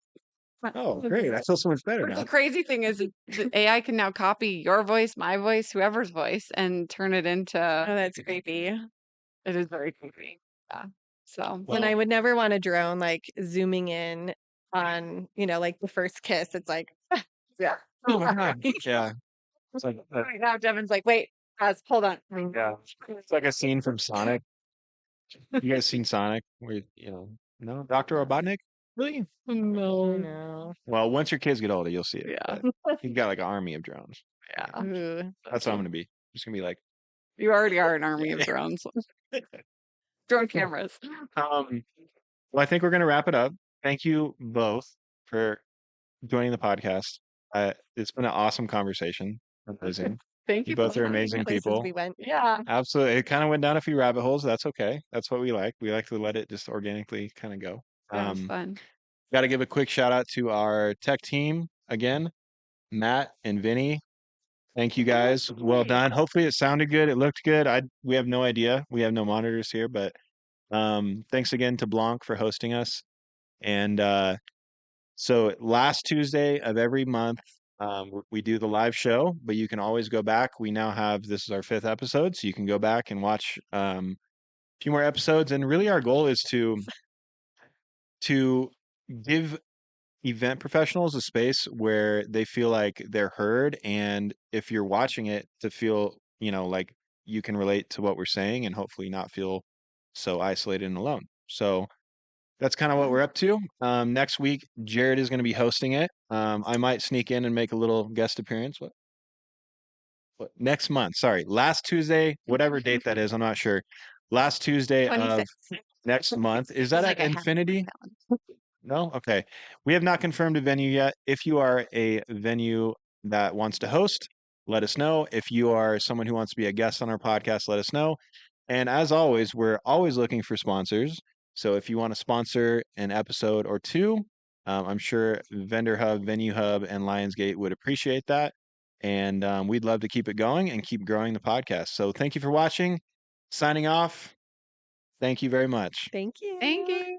Oh, great. I feel so much better But the now. crazy thing is the AI can now copy your voice, my voice, whoever's voice, and turn it into Oh, that's creepy. it is very creepy. Yeah. So And I Well, would never want a drone like zooming in on, like the first kiss. It's like, yeah. oh my God. Yeah. It's like, Right now Devin's like, wait, hold on. yeah. It's like a scene from Sonic. You guys seen Sonic? Where, no? Dr. Robotnik? Really? No. no. Well, once your kids get older, you'll see it. Yeah. But he's got like an army of drones. Yeah. Ooh. That's what I'm going to be. Just going to be like, You already are an army of drones. Drone cameras. well, I think we're going to wrap it up. Thank you both for joining the podcast. It's been an awesome conversation. Amazing. Thank You you. both for are having amazing me. Places people. we went. Yeah. Absolutely. It kind of went down a few rabbit holes. That's okay. That's what we like. We like to let it just organically kind of go. That was fun. Got to give a quick shout out to our tech team again, Matt and Vinny. Thank you guys. Well done. Hopefully it sounded good. It looked good. We have no idea. We have no monitors here, but thanks again to Blanc for hosting us. And so last Tuesday of every month, we do the live show, but you can always go back. We now have, this is our 5th episode, so you can go back and watch a few more episodes. And really our goal is to give event professionals a space where they feel like they're heard. And if you're watching it, to feel, like you can relate to what we're saying and hopefully not feel so isolated and alone. So that's kind of what we're up to. Next week, Jared is going to be hosting it. I might sneak in and make a little guest appearance. What? Next month? Sorry, last Tuesday, whatever date that is, I'm not sure. Last Tuesday of 26. next month. Is that at Infinity? No? Okay. We have not confirmed a venue yet. If you are a venue that wants to host, let us know. If you are someone who wants to be a guest on our podcast, let us know. And as always, we're always looking for sponsors. So if you want to sponsor an episode or two, I'm sure Vendor Hub, Venue Hub, and Lionsgate would appreciate that. And we'd love to keep it going and keep growing the podcast. So thank you for watching. Signing off. Thank you very much. Thank you. Thank you.